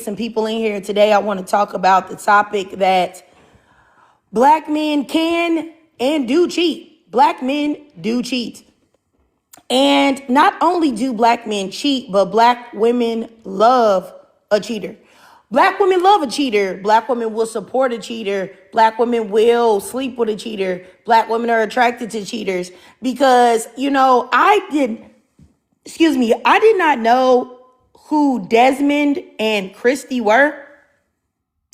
some people in here today. I want to talk about the topic that black men can and do cheat. Black men do cheat. And not only do black men cheat, but black women love a cheater. Black women love a cheater. Black women will support a cheater. Black women will sleep with a cheater. Black women are attracted to cheaters because, I did not know who Desmond and Christy were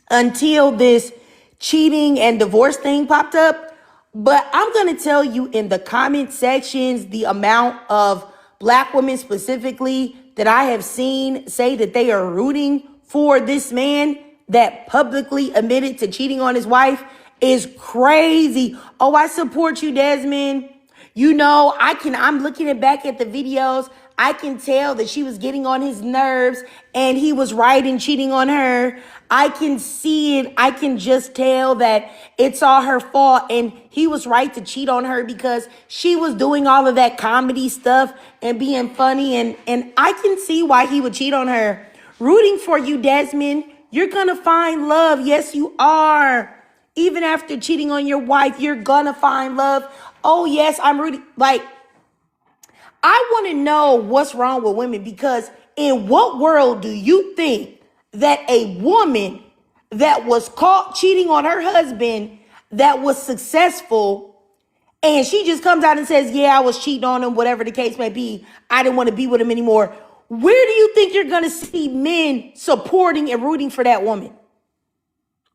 until this cheating and divorce thing popped up. But I'm going to tell you in the comment sections the amount of black women specifically that I have seen say that they are rooting for this man that publicly admitted to cheating on his wife is crazy. Oh, I support you, Desmond. I'm looking back at the videos. I can tell that she was getting on his nerves and he was right in cheating on her. I can see it. I can just tell that it's all her fault and he was right to cheat on her because she was doing all of that comedy stuff and being funny. And I can see why he would cheat on her. Rooting for you, Desmond. You're going to find love. Yes, you are. Even after cheating on your wife, you're going to find love. Oh, yes, I'm rooting. I want to know what's wrong with women because in what world do you think that a woman that was caught cheating on her husband that was successful and she just comes out and says, yeah, I was cheating on him, whatever the case may be. I didn't want to be with him anymore. Where do you think you're going to see men supporting and rooting for that woman?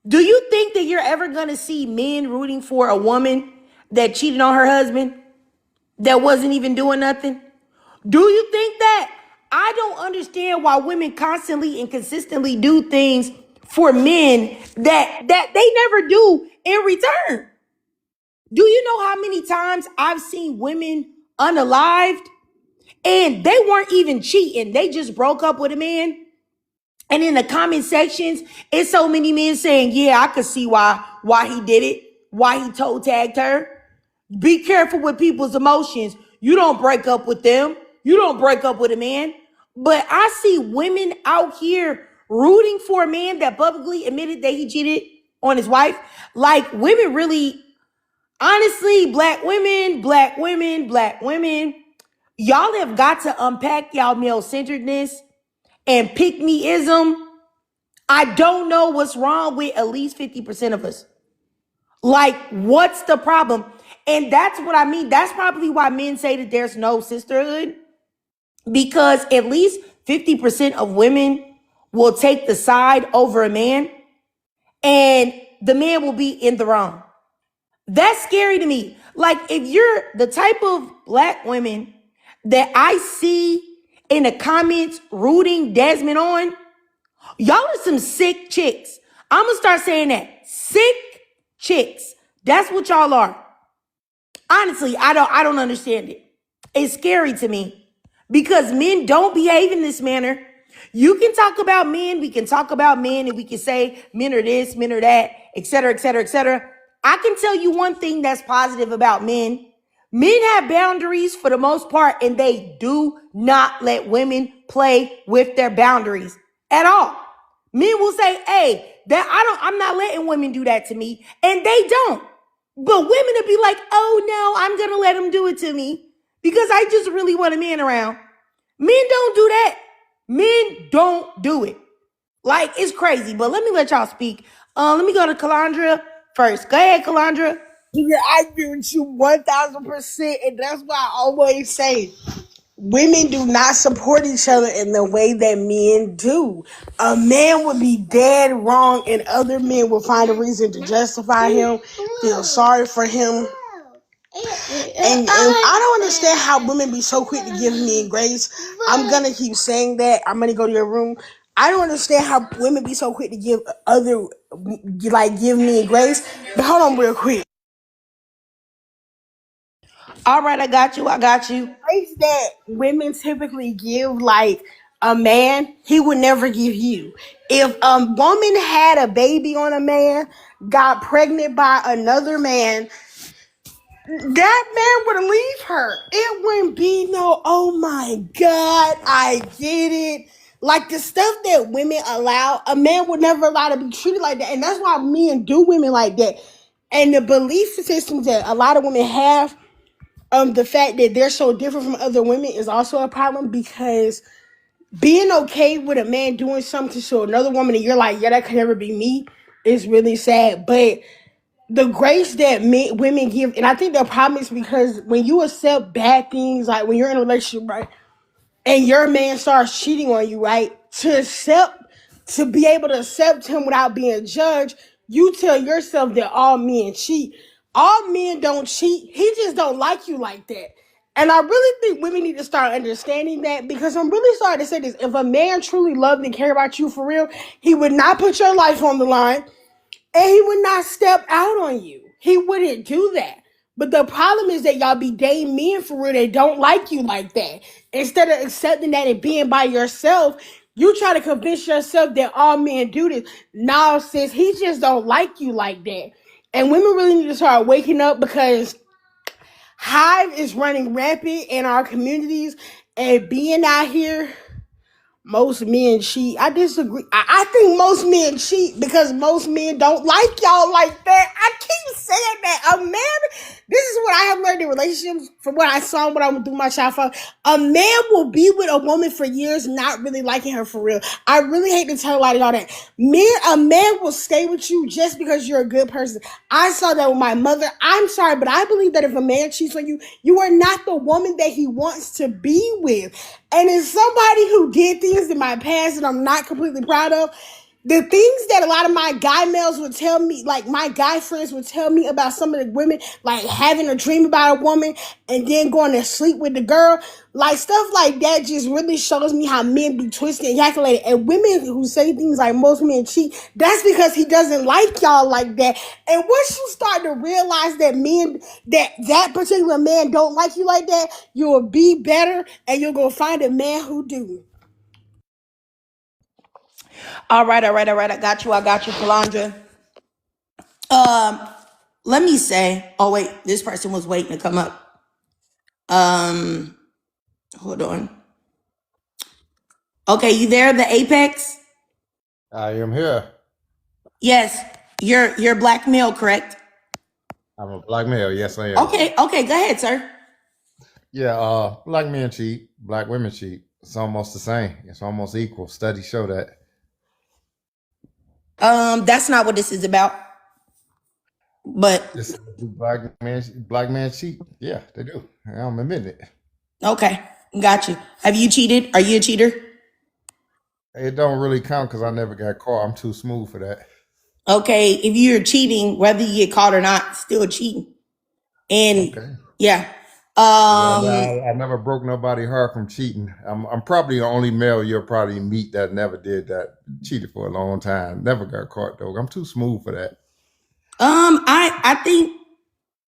Do you think that you're ever going to see men rooting for a woman that cheated on her husband? That wasn't even doing nothing? Do you think that? I don't understand why women constantly and consistently do things for men that they never do in return. Do you know how many times I've seen women unalived and they weren't even cheating? They just broke up with a man. And in the comment sections, it's so many men saying, yeah, I could see why he did it, why he toe tagged her. Be careful with people's emotions. You don't break up with them. You don't break up with a man. But I see women out here rooting for a man that publicly admitted that he cheated on his wife. Like women really, honestly, black women, y'all have got to unpack y'all male-centeredness and pick-me-ism. I don't know what's wrong with at least 50% of us. Like, what's the problem? And that's what I mean. That's probably why men say that there's no sisterhood. Because at least 50% of women will take the side over a man. And the man will be in the wrong. That's scary to me. Like, if you're the type of black women that I see in the comments rooting Desmond on, y'all are some sick chicks. I'm going to start saying that. Sick chicks. That's what y'all are. Honestly, I don't understand it. It's scary to me because men don't behave in this manner. You can talk about men. We can talk about men and we can say men are this, men are that, et cetera, et cetera, et cetera. I can tell you one thing that's positive about men. Men have boundaries for the most part, and they do not let women play with their boundaries at all. Men will say, hey, I'm not letting women do that to me. And they don't. But women will be like, oh no, I'm going to let them do it to me because I just really want a man around. Men don't do that. Men don't do it. Like, it's crazy. But let me let y'all speak. Let me go to Calandra first. Go ahead, Calandra. Yeah, I agree with you 1,000%. And that's why I always say women do not support each other in the way that men do. A man would be dead wrong and other men will find a reason to justify him, feel sorry for him. And I don't understand how women be so quick to give men grace. I'm going to keep saying that. I'm going to go to your room. I don't understand how women be so quick to give men grace. But hold on real quick. All right, I got you. Grace that women typically give, like a man, he would never give you. If a woman had a baby on a man, got pregnant by another man, that man would leave her. It wouldn't be no, oh my God, I get it. Like the stuff that women allow, a man would never allow to be treated like that. And that's why men do women like that. And the belief systems that a lot of women have, the fact that they're so different from other women is also a problem, because being okay with a man doing something to another woman and you're like, yeah, that could never be me, is really sad. But the grace that women give, and I think the problem is because when you accept bad things, like when you're in a relationship, right, and your man starts cheating on you, right, to be able to accept him without being judged, you tell yourself that all men cheat. All men don't cheat. He just don't like you like that. And I really think women need to start understanding that, because I'm really sorry to say this. If a man truly loved and cared about you for real, he would not put your life on the line. And he would not step out on you. He wouldn't do that. But the problem is that y'all be dating men for real that don't like you like that. Instead of accepting that and being by yourself, you try to convince yourself that all men do this. Now, sis, he just don't like you like that. And women really need to start waking up, because Hive is running rampant in our communities, and being out here, most men cheat. I disagree. I think most men cheat because most men don't like y'all like that. I keep saying that. A man, this is what I have learned in relationships from what I saw when I would do my child father. A man will be with a woman for years not really liking her for real. I really hate to tell a lot of y'all that. A man will stay with you just because you're a good person. I saw that with my mother. I'm sorry, but I believe that if a man cheats on you, you are not the woman that he wants to be with. And as somebody who did things in my past that I'm not completely proud of, the things that a lot of my guy males would tell me, like my guy friends would tell me about some of the women, like having a dream about a woman and then going to sleep with the girl, like stuff like that just really shows me how men be twisted and calculated. And women who say things like most men cheat, that's because he doesn't like y'all like that. And once you start to realize that that particular man don't like you like that, you will be better and you're going to find a man who do. All right, all right, all right. I got you, Calandra. Let me say, oh wait, this person was waiting to come up. Hold on. Okay, you there, the Apex? I am here. Yes, you're black male, correct? I'm a black male. Yes, I am. Okay, go ahead, sir. Yeah, black men cheat, black women cheat. It's almost the same. It's almost equal. Studies show that. That's not what this is about. But This black men cheat. Yeah, they do. I'm admitting it. okay, got you. Have you cheated? Are you a cheater? It don't really count because I never got caught. I'm too smooth for that. Okay, if you're cheating, whether you get caught or not, still cheating. And Okay. yeah. Yeah, I never broke nobody heart from cheating. I'm probably the only male you'll probably meet that never did that. Cheated for a long time. Never got caught though. I'm too smooth for that. I think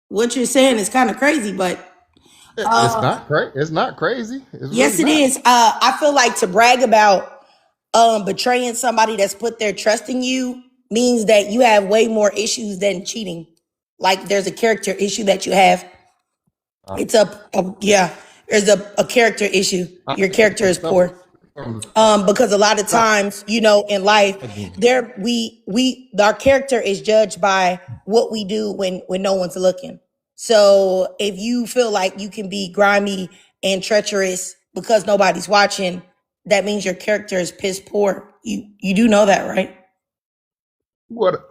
what you're saying is kind of crazy, but It's not crazy. It's not crazy. It's really yes, it not. is. I feel like to brag about betraying somebody that's put their trust in you means that you have way more issues than cheating. Like there's a character issue that you have. It's yeah. There's a character issue. I Your character is some, poor. Because a lot of times, in life, our character is judged by what we do when no one's looking. So if you feel like you can be grimy and treacherous because nobody's watching, that means your character is piss poor. You do know that, right? what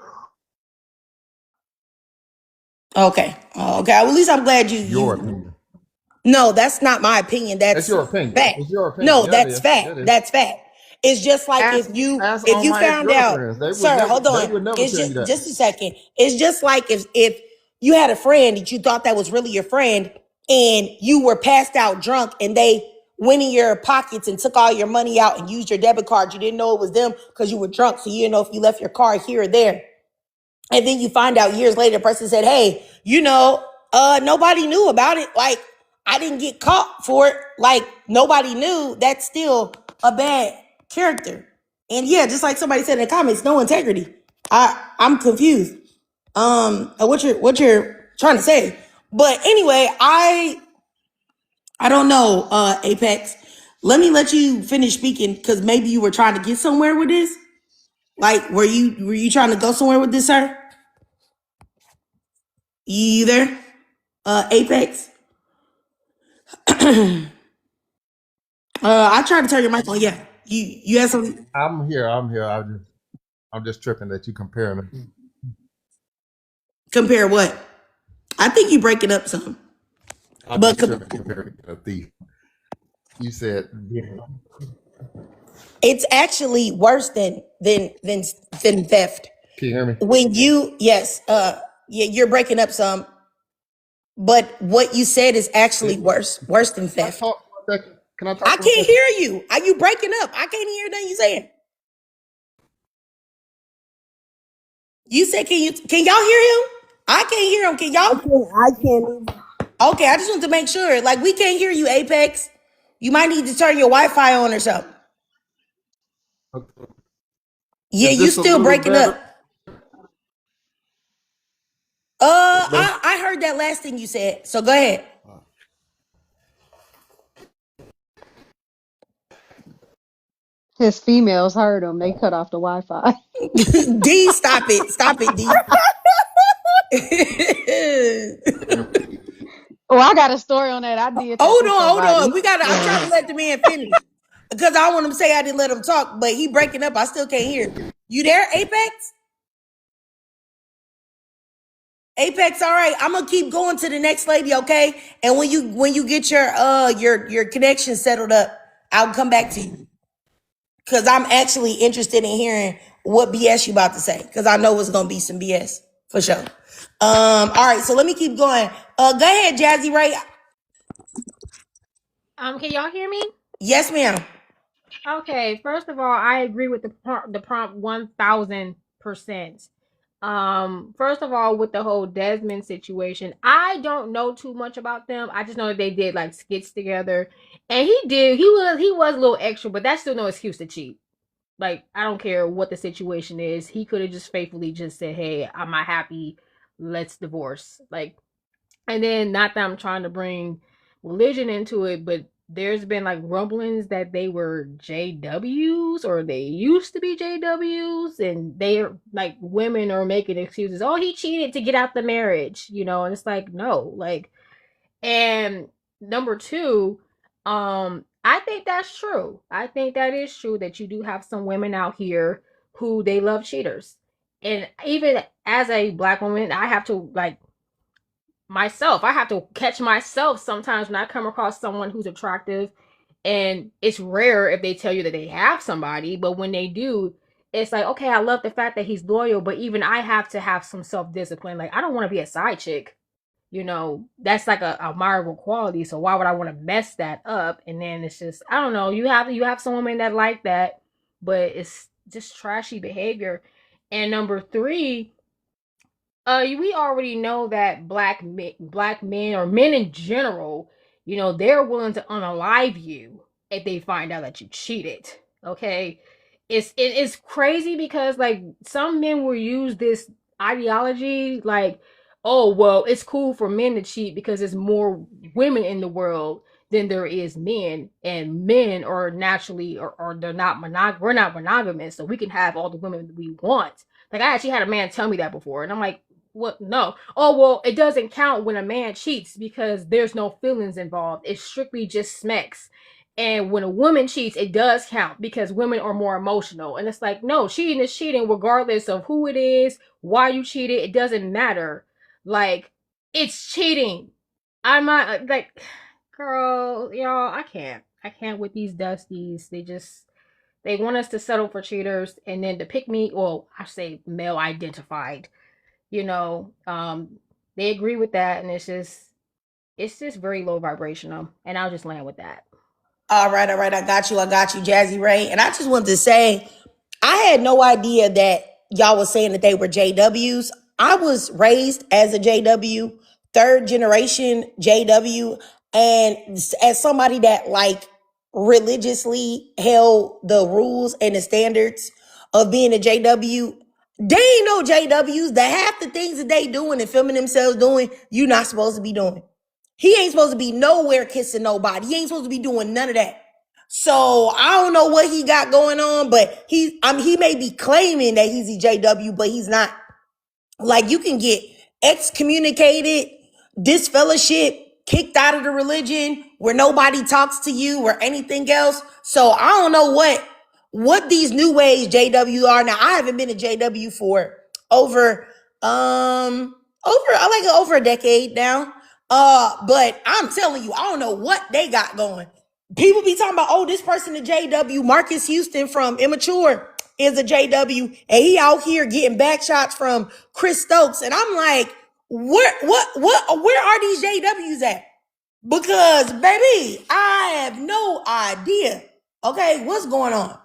Okay. Okay. Well, at least I'm glad your you. opinion. No, that's not my opinion. That's That's your opinion. fact. It's your opinion. No, Yeah, it that's is. fact. It is. That's fact. It's just like Ask ask if all you my ex found out, girlfriends. They would sir, never hold they on. would never It's tell you that. just a second. It's just like if you had a friend that you thought that was really your friend and you were passed out drunk and they went in your pockets and took all your money out and used your debit card. You didn't know it was them because you were drunk. So you didn't know if you left your car here or there. And then you find out years later, the person said, hey, nobody knew about it. Like, I didn't get caught for it. Like, nobody knew. That's still a bad character. And yeah, just like somebody said in the comments, no integrity. I'm confused. What you're trying to say. But anyway, I don't know, Apex. Let me let you finish speaking because maybe you were trying to get somewhere with this. Like, were you trying to go somewhere with this, sir? You there? Apex. I tried to turn your mic on. Yeah, you had something. I'm here. I'm here. I'm just tripping that you comparing them. Compare what? I think you breaking up some. I'm But just tripping comparing a thief. You said, it's actually worse than theft. can you hear me? When you yes, yeah, you're breaking up some, but what you said is actually worse than Can I theft. talk for a second? Can I I talk for a can't second? hear you. Are you breaking up? I can't hear nothing you saying. You said can y'all hear him? I can't hear him. Can y'all? I can't even. Okay, I just want to make sure. Like we can't hear you, Apex. You might need to turn your Wi-Fi on or something. Yeah, Is you this a still little breaking up. better? I heard that last thing you said. So go ahead. His females heard him. They cut off the Wi-Fi. D, stop it. Stop it, D. Oh, I got a story on that. I did that Hold to on, hold on. somebody. We gotta. I'm trying to let the man finish because I don't want him to say I didn't let him talk, but he breaking up. I still can't hear. You there, Apex? Apex, all right. I'm gonna keep going to the next lady, okay? And when you get your connection settled up, I'll come back to you because I'm actually interested in hearing what BS you about to say because I know it's gonna be some BS for sure. All right. So let me keep going. Go ahead, Jazzy Ray. Can y'all hear me? Yes, ma'am. Okay, first of all, I agree with the prompt 1000%. First of all, with the whole Desmond situation, I don't know too much about them. I just know that they did like skits together, and he was a little extra, but that's still no excuse to cheat. Like I don't care what the situation is, he could have just faithfully just said, "Hey, I'm not happy. Let's divorce." Like, and then not that I'm trying to bring religion into it, but there's been like rumblings that they were JWs or they used to be JWs, and they're like women are making excuses. Oh, he cheated to get out the marriage, and it's like no, like, and number two, I think that's true. I think that is true that you do have some women out here who they love cheaters. And even as a black woman, I have to like myself. I have to catch myself sometimes when I come across someone who's attractive, and it's rare if they tell you that they have somebody, but when they do, it's like, okay, I love the fact that he's loyal, but even I have to have some self-discipline. Like I don't want to be a side chick. That's like a admirable quality. So why would I want to mess that up? And then it's just, I don't know. You have some women that like that, but it's just trashy behavior. And number three, we already know that black men or men in general, they're willing to unalive you if they find out that you cheated. Okay, it's crazy because like some men will use this ideology like, oh well, it's cool for men to cheat because there's more women in the world than there is men, and men are naturally or they're not we're not monogamous, so we can have all the women we want. Like I actually had a man tell me that before, and I'm like, what? No. Oh well, it doesn't count when a man cheats because there's no feelings involved. It's strictly just smacks. And when a woman cheats, it does count because women are more emotional. And it's like, no, cheating is cheating regardless of who it is, why you cheated. It doesn't matter. Like, it's cheating. I'm not like, girl, y'all. I can't. I can't with these dusties. They want us to settle for cheaters and then to pick me. Well, I say male identified you know um they agree with that, and it's just very low vibrational, and I'll just land with that. All right. I got you, Jazzy Ray. And I just wanted to say, I had no idea that y'all was saying that they were JWs. I was raised as a JW, third generation JW, and as somebody that like religiously held the rules and the standards of being a JW. They ain't no JWs. The half the things that they doing and filming themselves doing, you not supposed to be doing. He ain't supposed to be nowhere kissing nobody. He ain't supposed to be doing none of that. So I don't know what he got going on, but he may be claiming that he's EJW, but he's not. Like, you can get excommunicated, disfellowship, kicked out of the religion, where nobody talks to you or anything else. So I don't know what these new age JW are. Now, I haven't been a JW for over over a decade now. But I'm telling you, I don't know what they got going. People be talking about, oh, this person a JW. Marcus Houston from Immature is a JW, and he out here getting back shots from Chris Stokes. And I'm like, where are these JWs at? Because, baby, I have no idea. Okay, what's going on?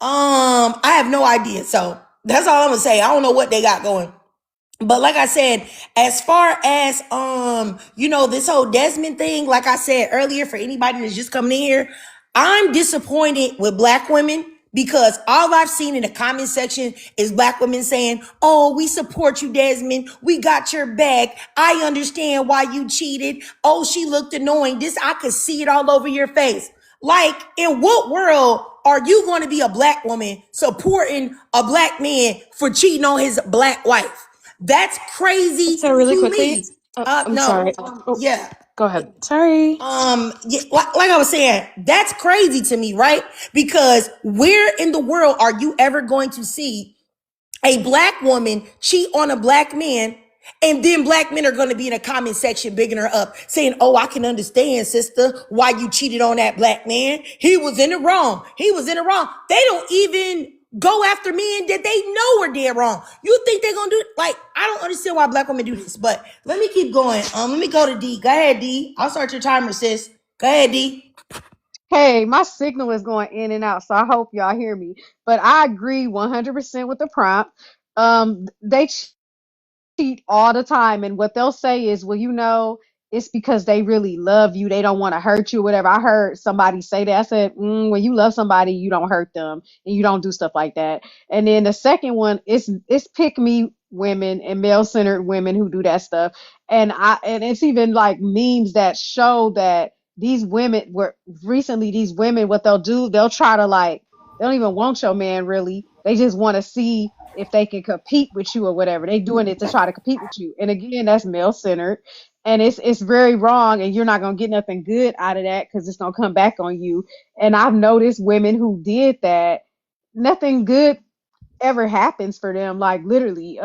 I have no idea. So that's all I'm gonna say. I don't know what they got going. But like I said, as far as this whole Desmond thing, like I said earlier, for anybody that's just coming in here, I'm disappointed with black women because all I've seen in the comment section is black women saying, "Oh, we support you, Desmond. We got your back. I understand why you cheated. Oh, she looked annoying. This, I could see it all over your face." Like, in what world are you going to be a black woman supporting a black man for cheating on his black wife? That's crazy So really to quickly, me. I'm No, sorry. Oh, yeah. go ahead. Sorry. Yeah, like I was saying, that's crazy to me, right? Because where in the world are you ever going to see a black woman cheat on a black man, and then black men are going to be in a comment section bigging her up, saying, "Oh, I can understand, sister, why you cheated on that black man. He was in the wrong. He was in the wrong." They don't even go after men that they know are dead wrong. You think they're going to do it? Like, I don't understand why black women do this. But let me keep going. Let me go to D. Go ahead, D. I'll start your timer, sis. Go ahead, D. Hey, my signal is going in and out, so I hope y'all hear me. But I agree 100% with the prompt. They cheat all the time, and what they'll say is, well, it's because they really love you, they don't want to hurt you, whatever. I heard somebody say that. I said, when you love somebody, you don't hurt them and you don't do stuff like that. And then the second one is, it's pick me women and male-centered women who do that stuff. And it's even like memes that show that these women, what they'll do, they'll try to, like, they don't even want your man really. They just want to see if they can compete with you or whatever. They doing it to try to compete with you. And again, that's male centered. And it's very wrong, and you're not gonna get nothing good out of that because it's gonna come back on you. And I've noticed women who did that, nothing good ever happens for them, like literally.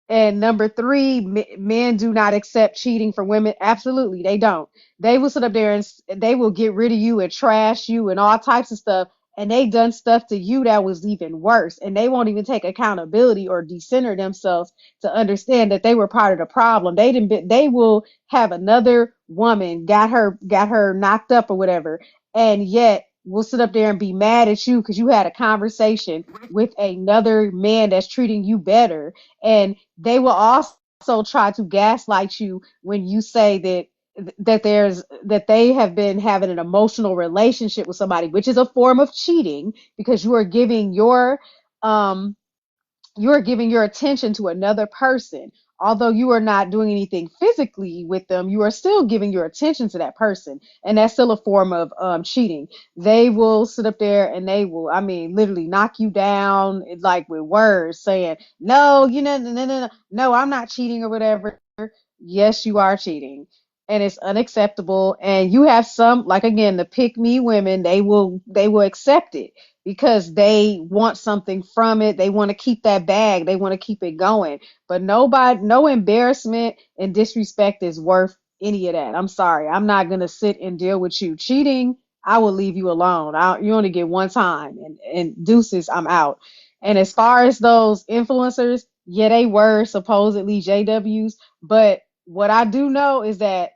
And number three, men do not accept cheating from women. Absolutely, they don't. They will sit up there and they will get rid of you and trash you and all types of stuff. And they done stuff to you that was even worse. And they won't even take accountability or decenter themselves to understand that they were part of the problem. They will have another woman got her knocked up or whatever, and yet will sit up there and be mad at you because you had a conversation with another man that's treating you better. And they will also try to gaslight you when you say that they have been having an emotional relationship with somebody, which is a form of cheating, because um you are giving your attention to another person. Although you are not doing anything physically with them, you are still giving your attention to that person. And that's still a form of cheating. They will sit up there and they will, I mean, literally knock you down, like with words saying, no, no, I'm not cheating or whatever. Yes, you are cheating. And it's unacceptable. And you have some, like, again, the pick me women, they will accept it because they want something from it. They want to keep that bag. They want to keep it going. But no embarrassment and disrespect is worth any of that. I'm sorry. I'm not going to sit and deal with you cheating. I will leave you alone. You only get one time, and deuces, I'm out. And as far as those influencers, yeah, they were supposedly JWs. But what I do know is that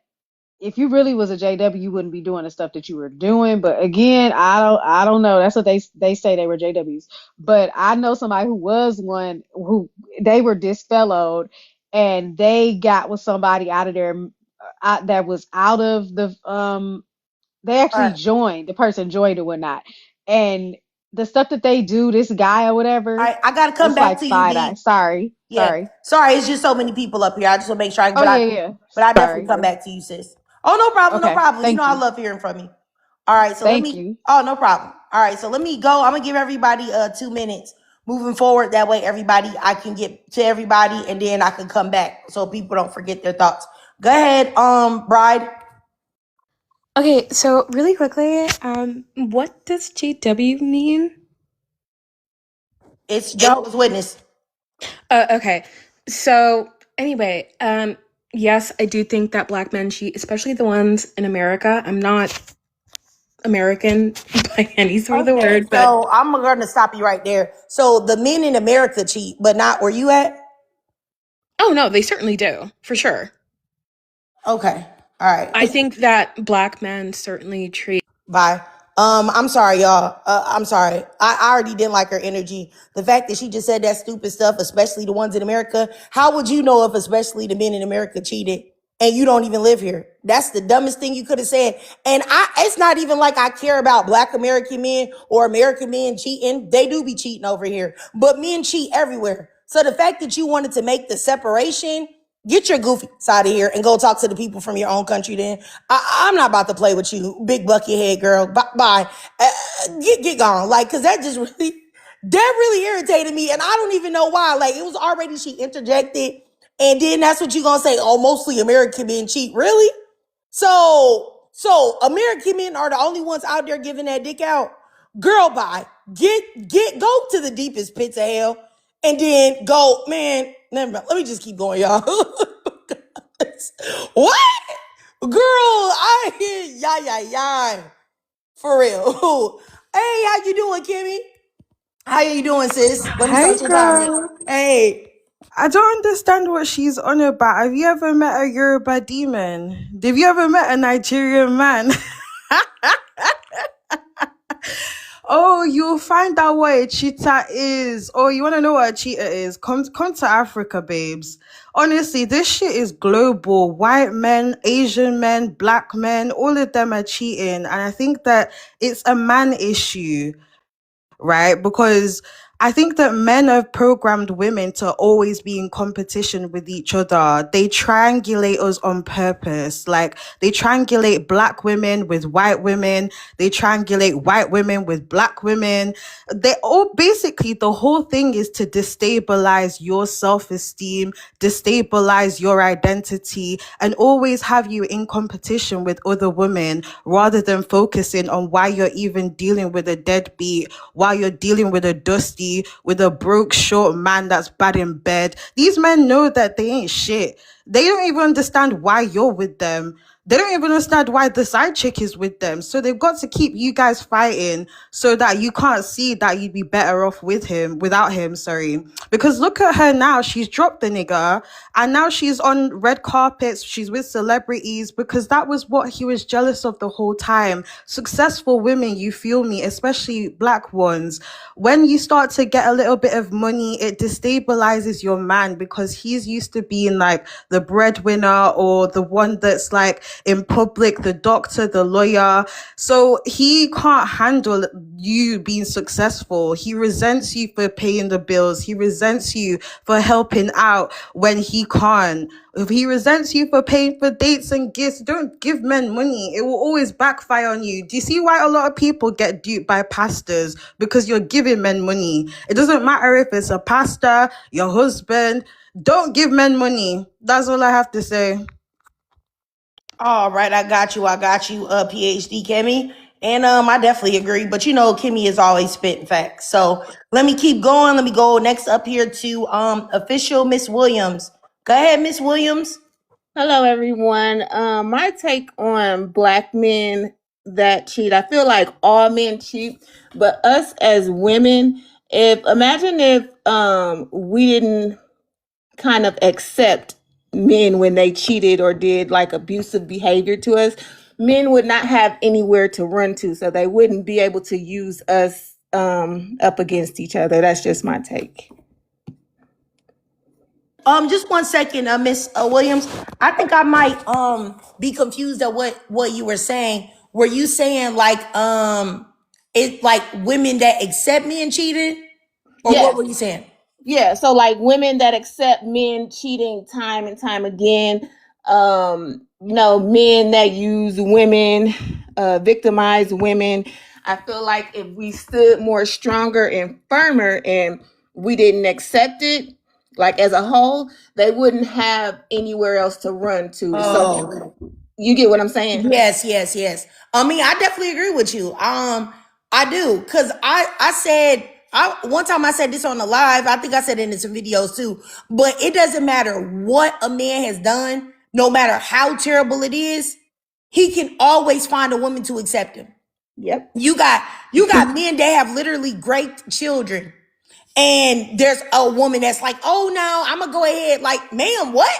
if you really was a JW, you wouldn't be doing the stuff that you were doing. But again, I don't know. That's what they say, they were JWs. But I know somebody who was one, who they were disfellowed, and they got with somebody out of there, that was out of the they All actually right. joined, the person joined or whatnot. And the stuff that they do, this guy or All whatever, right. I gotta come it's back like to you, side eye. D. Sorry. Yeah. Sorry. Sorry, it's just so many people up here. I just want to make sure Oh yeah, yeah. but I definitely Sorry. come back to you, sis. Oh, no problem, no Okay. problem. You know Thank I you. love hearing from you. All right, so let Thank me. you. Oh, no problem. All right, so let me go. I'm gonna give everybody 2 minutes moving forward. That way, I can get to everybody, and then I can come back so people don't forget their thoughts. Go ahead, Bride. Okay, so really quickly, what does JW mean? It's Jehovah's Witness. Okay, so anyway, yes, I do think that black men cheat, especially the ones in America. I'm not American by any sort of the Okay, word, but so I'm gonna stop you right there. So the men in America cheat, but not where you at. oh no, they certainly do, for sure. Okay, all right. I think that black men certainly treat. Bye. I'm sorry, y'all. I'm sorry. I already didn't like her energy. The fact that she just said that stupid stuff, especially the ones in America. How would you know if especially the men in America cheated and you don't even live here? That's the dumbest thing you could have said. And it's not even like I care about black American men or American men cheating. They do be cheating over here, but men cheat everywhere. So the fact that you wanted to make the separation, get your goofy side of here and go talk to the people from your own country. Then I'm not about to play with you, big bucket head girl. Bye. Get gone. Like, cause that really irritated me, and I don't even know why. Like, it was already she interjected, and then that's what you gonna say? Oh, mostly American men cheat. Really? So American men are the only ones out there giving that dick out. Girl, bye. Go to the deepest pits of hell, and then go, man. Never mind. Let me just keep going, y'all. What? Girl, I hear yeah. For real. Hey, how you doing, Kimmy? How you doing, sis? Let me Hey start your time. girl, Hey. I don't understand what she's on about. Have you ever met a Yoruba demon? Have you ever met a Nigerian man? Oh, you'll find out what a cheetah is. Oh, you want to know what a cheetah is? Come to Africa, babes. Honestly, this shit is global. White men, Asian men, black men, all of them are cheating. And I think that it's a man issue, right? Because I think that men have programmed women to always be in competition with each other. They triangulate us on purpose. Like, they triangulate black women with white women. They triangulate white women with black women. They all basically, the whole thing is to destabilize your self-esteem, destabilize your identity, and always have you in competition with other women rather than focusing on why you're even dealing with a deadbeat, while you're dealing with a dusty, with a broke, short man that's bad in bed. These men know that they ain't shit. They don't even understand why you're with them. They don't even understand why the side chick is with them. So they've got to keep you guys fighting so that you can't see that you'd be better off without him, sorry. Because look at her now. She's dropped the nigga and now she's on red carpets. She's with celebrities because that was what he was jealous of the whole time. Successful women, you feel me, especially black ones. When you start to get a little bit of money, it destabilizes your man because he's used to being like the breadwinner or the one that's like in public, the doctor, the lawyer. So he can't handle you being successful. He resents you for paying the bills. He resents you for helping out when he can't. If he resents you for paying for dates and gifts, don't give men money. It will always backfire on you. Do you see why a lot of people get duped by pastors? Because you're giving men money. It doesn't matter if it's a pastor, your husband. Don't give men money. That's all I have to say. All right, I got you, PhD Kimmy. And I definitely agree. But you know, Kimmy is always spitting facts. So let me keep going. Let me go next up here to official Miss Williams. Go ahead, Miss Williams. Hello, everyone. My take on black men that cheat. I feel like all men cheat, but us as women, if imagine if we didn't kind of accept men when they cheated or did like abusive behavior to us, men would not have anywhere to run to, so they wouldn't be able to use us up against each other. That's just my take. Just 1 second, Miss Williams. I think I might be confused at what you were saying. Were you saying like it like women that accept men cheated, or what Yes. were you saying? Yeah, so like women that accept men cheating time and time again, Men that use women, victimize women. I feel like if we stood more stronger and firmer and we didn't accept it, like as a whole, they wouldn't have anywhere else to run to. So you get what I'm saying? Yes. I mean, I definitely agree with you. I do, cause I said one time I said this on the live. I think I said it in some videos too. But it doesn't matter what a man has done, no matter how terrible it is, he can always find a woman to accept him. Yep. You got men that have literally great children, and there's a woman that's like, oh no, I'm gonna go ahead. Like, ma'am, what?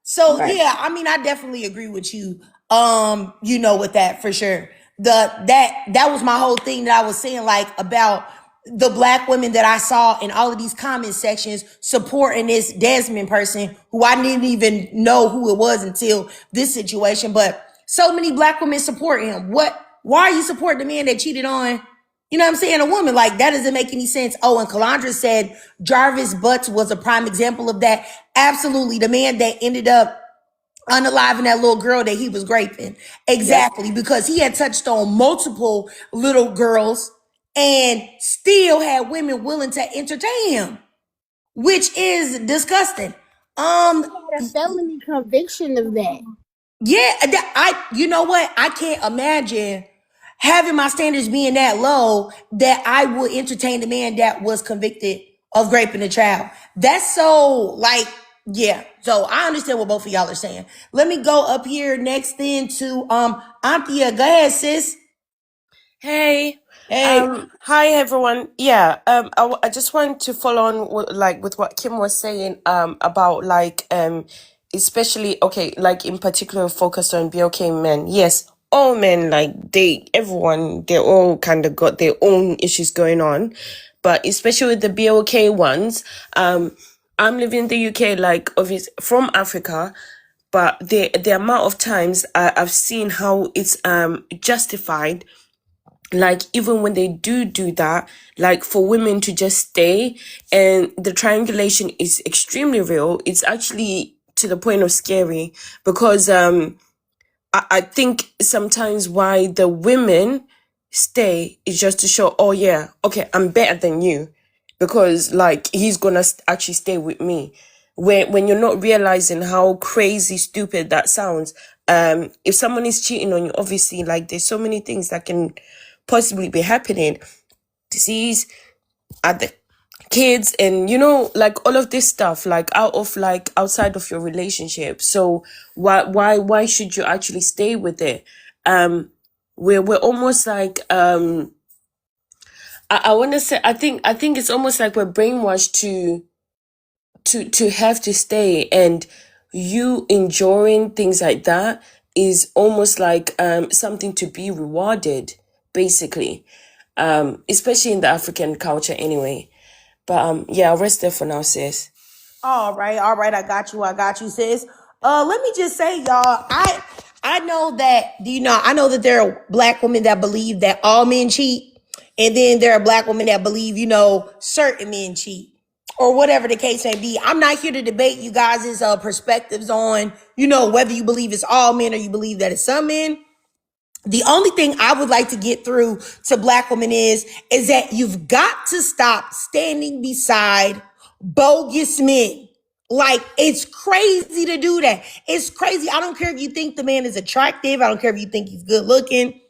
So Right. yeah, I mean, I definitely agree with you. With that for sure. That was my whole thing that I was saying, like, about the black women that I saw in all of these comment sections supporting this Desmond person who I didn't even know who it was until this situation. But so many black women support him. Why are you supporting the man that cheated on, you know what I'm saying, a woman? Like, that doesn't make any sense. Oh, and Calandra said Jarvis Butts was a prime example of that. Absolutely. The man that ended up unaliving that little girl that he was raping. Exactly. Yep. Because he had touched on multiple little girls and still had women willing to entertain him, which is disgusting. He had a felony conviction of that. Yeah, you know what? I can't imagine having my standards being that low that I would entertain the man that was convicted of raping a child. That's so, like, yeah. So I understand what both of y'all are saying. Let me go up here next then to Anthea. Go ahead, sis. Hey. Hey. Hi everyone. Yeah. I just want to follow on with what Kim was saying. About especially like in particular focused on BLK men. Yes, all men, like they're all kind of got their own issues going on, but especially with the BLK ones. I'm living in the UK, like obviously from Africa. But the amount of times I've seen how it's justified, like even when they do that, like for women to just stay, and the triangulation is extremely real. It's actually to the point of scary, because I think sometimes why the women stay is just to show, oh yeah, okay, I'm better than you, because like he's gonna actually stay with me. When you're not realizing how crazy stupid that sounds. If someone is cheating on you, obviously, like there's so many things that can possibly be happening, disease, other kids, and like all of this stuff, like outside of your relationship. So why should you actually stay with it? We're almost like I want to say, I think it's almost like we're brainwashed to have to stay, and you enjoying things like that is almost like something to be rewarded, basically, especially in the African culture anyway. But yeah, I'll rest there for now, sis. All right. I got you, sis. Let me just say, y'all, I know that, I know that there are black women that believe that all men cheat, and then there are black women that believe, certain men cheat, or whatever the case may be. I'm not here to debate you guys' perspectives on, whether you believe it's all men or you believe that it's some men. The only thing I would like to get through to black women is that you've got to stop standing beside bogus men. Like, it's crazy to do that. It's crazy. I don't care if you think the man is attractive. I don't care if you think he's good looking.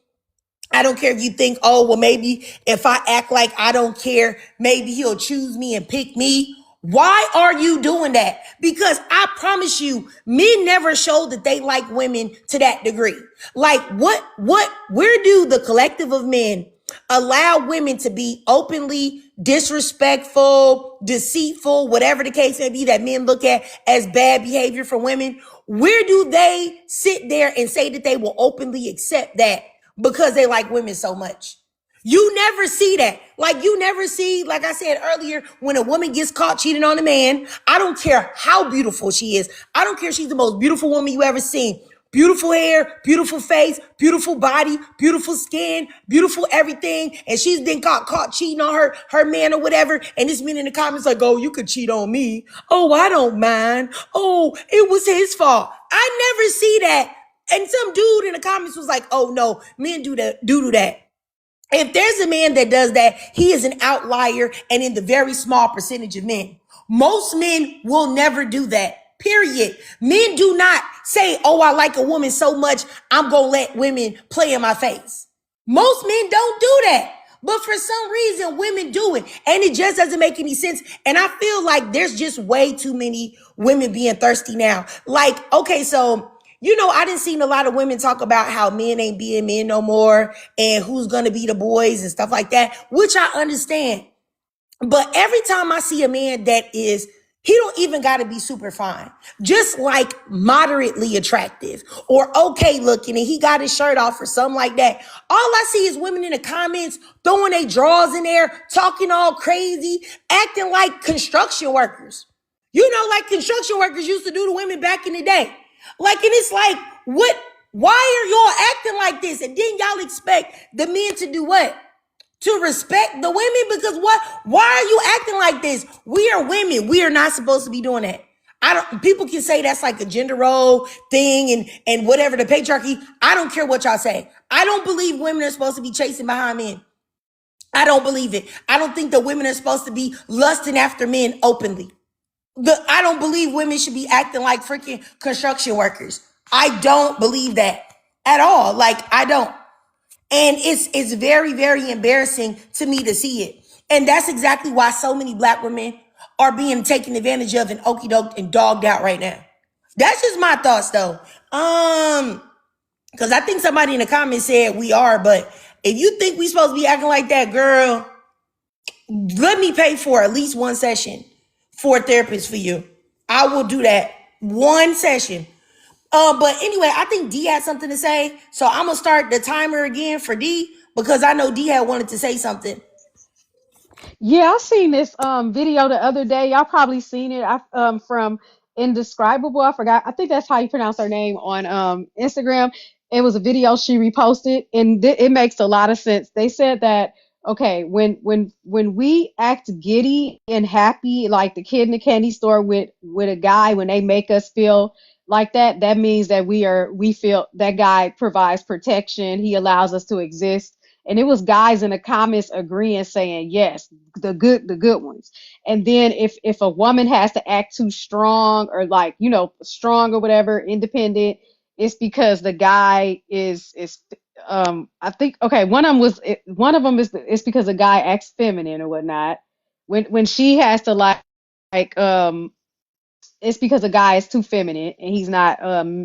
I don't care if you think, oh, well, maybe if I act like I don't care, maybe he'll choose me and pick me. Why are you doing that? Because I promise you, men never show that they like women to that degree. Like, where do the collective of men allow women to be openly disrespectful, deceitful, whatever the case may be that men look at as bad behavior for women? Where do they sit there and say that they will openly accept that because they like women so much? You never see that. Like, you never see, like I said earlier, when a woman gets caught cheating on a man, I don't care how beautiful she is. I don't care if she's the most beautiful woman you ever seen. Beautiful hair, beautiful face, beautiful body, beautiful skin, beautiful everything. And she's been caught cheating on her man or whatever. And this man in the comments like, oh, you could cheat on me. Oh, I don't mind. Oh, it was his fault. I never see that. And some dude in the comments was like, oh no, men do that, do that. If there's a man that does that, he is an outlier and in the very small percentage of men. Most men will never do that. Period. Men do not say, oh, I like a woman so much, I'm going to let women play in my face. Most men don't do that. But for some reason, women do it. And it just doesn't make any sense. And I feel like there's just way too many women being thirsty now. Like, okay, so I didn't see a lot of women talk about how men ain't being men no more and who's going to be the boys and stuff like that, which I understand. But every time I see a man he don't even got to be super fine, just like moderately attractive or okay looking, and he got his shirt off or something like that. All I see is women in the comments throwing their drawers in there, talking all crazy, acting like construction workers. Like construction workers used to do to women back in the day. Like, and it's like, what? Why are y'all acting like this? And then y'all expect the men to do what? To respect the women? Because what? Why are you acting like this? We are women. We are not supposed to be doing that. People can say that's like a gender role thing and whatever, the patriarchy. I don't care what y'all say. I don't believe women are supposed to be chasing behind men. I don't believe it. I don't think that women are supposed to be lusting after men openly. I don't believe women should be acting like freaking construction workers. I don't believe that at all. Like, I don't. And it's very, very embarrassing to me to see it. And that's exactly why so many black women are being taken advantage of and okey doked and dogged out right now. That's just my thoughts though. Because I think somebody in the comments said we are, but if you think we supposed to be acting like that, girl, let me pay for at least one session for a therapist for you. I will do that. One session. But anyway, I think D had something to say. So I'm going to start the timer again for D because I know D had wanted to say something. Yeah, I seen this video the other day. Y'all probably seen it. From Indescribable. I forgot. I think that's how you pronounce her name on Instagram. It was a video she reposted, and it makes a lot of sense. They said that okay, when we act giddy and happy, like the kid in the candy store with a guy, when they make us feel like that, that means that we feel that guy provides protection. He allows us to exist. And it was guys in the comments agreeing, saying yes, the good ones. And then if a woman has to act too strong or like strong or whatever, independent, it's because the guy is I think okay, one of them is it's because the guy acts feminine or whatnot. When she has to like it's because a guy is too feminine and he's not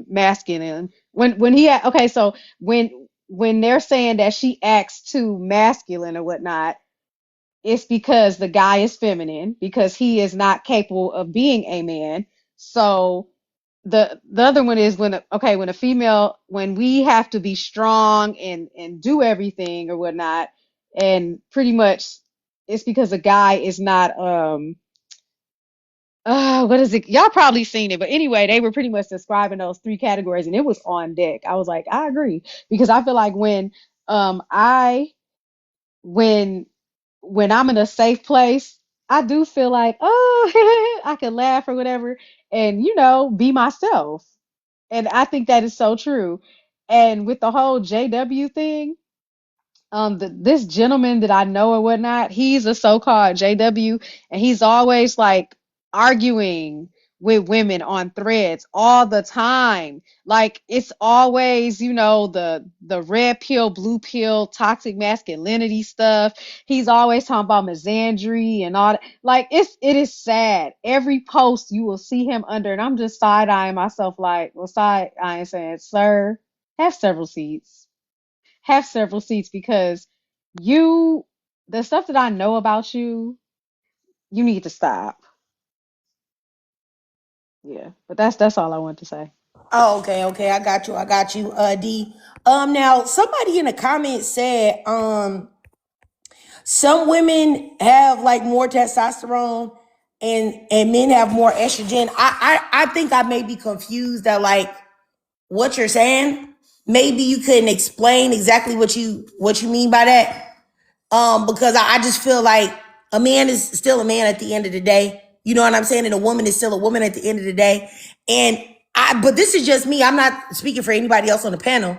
masculine. Okay, so when they're saying that she acts too masculine or whatnot, it's because the guy is feminine because he is not capable of being a man. So the other one is when we have to be strong and do everything or whatnot, and pretty much it's because a guy is not what is it? Y'all probably seen it, but anyway, they were pretty much describing those three categories, and it was on deck. I was like, I agree because I feel like I when when I'm in a safe place, I do feel like I can laugh or whatever, and be myself, and I think that is so true. And with the whole JW thing, this gentleman that I know or whatnot, he's a so-called JW, and he's always like arguing with women on threads all the time. Like it's always, the red pill, blue pill, toxic masculinity stuff. He's always talking about misandry and all that. Like it is sad. Every post you will see him under, and I'm just side-eyeing myself like, well, side-eyeing saying, sir, have several seats, because you the stuff that I know about you, you need to stop. Yeah. But that's all I want to say. Oh, okay. I got you, D. Now somebody in the comments said, some women have like more testosterone and men have more estrogen. I think I may be confused at like what you're saying. Maybe you couldn't explain exactly what you mean by that. Because I just feel like a man is still a man at the end of the day. You know what I'm saying? And a woman is still a woman at the end of the day. And but this is just me. I'm not speaking for anybody else on the panel.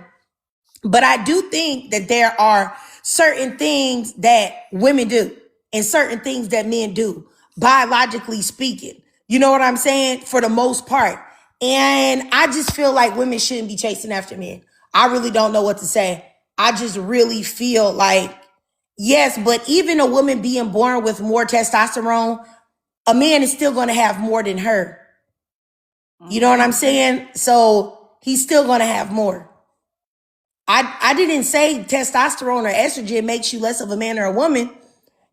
But I do think that there are certain things that women do and certain things that men do, biologically speaking. You know what I'm saying? For the most part. And I just feel like women shouldn't be chasing after men. I really don't know what to say. I just really feel like, yes, but even a woman being born with more testosterone, a man is still going to have more than her. You know what I'm saying? So he's still going to have more. I didn't say testosterone or estrogen makes you less of a man or a woman.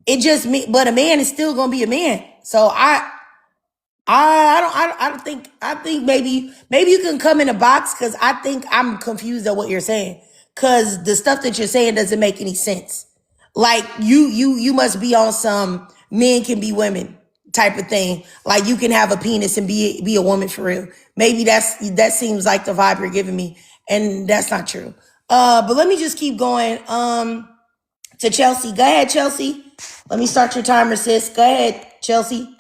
It just me, but a man is still gonna be a man. So I don't think, I think maybe you can come in a box because I think I'm confused at what you're saying. Cause the stuff that you're saying doesn't make any sense. Like you must be on some men can be women type of thing. Like you can have a penis and be a woman for real. Maybe that seems like the vibe you're giving me, and that's not true. But let me just keep going. To Chelsea. Go ahead, Chelsea. Let me start your timer, sis. Go ahead, Chelsea.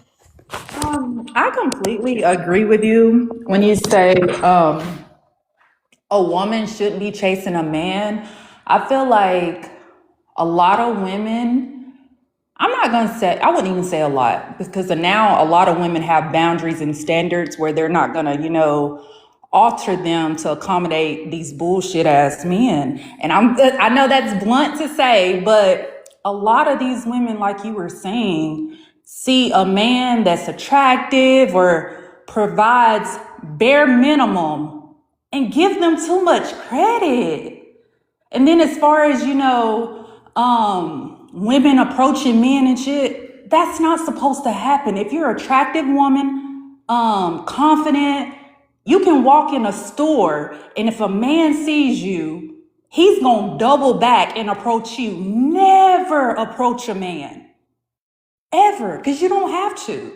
I completely agree with you when you say a woman shouldn't be chasing a man. I feel like a lot of women, I'm not going to say, I wouldn't even say a lot, because now a lot of women have boundaries and standards where they're not going to, alter them to accommodate these bullshit ass men. And I know that's blunt to say, but a lot of these women, like you were saying, see a man that's attractive or provides bare minimum and give them too much credit. And then as far as, women approaching men and shit, that's not supposed to happen. If you're an attractive woman, confident, you can walk in a store, and if a man sees you, he's gonna double back and approach you. Never approach a man. Ever, because you don't have to.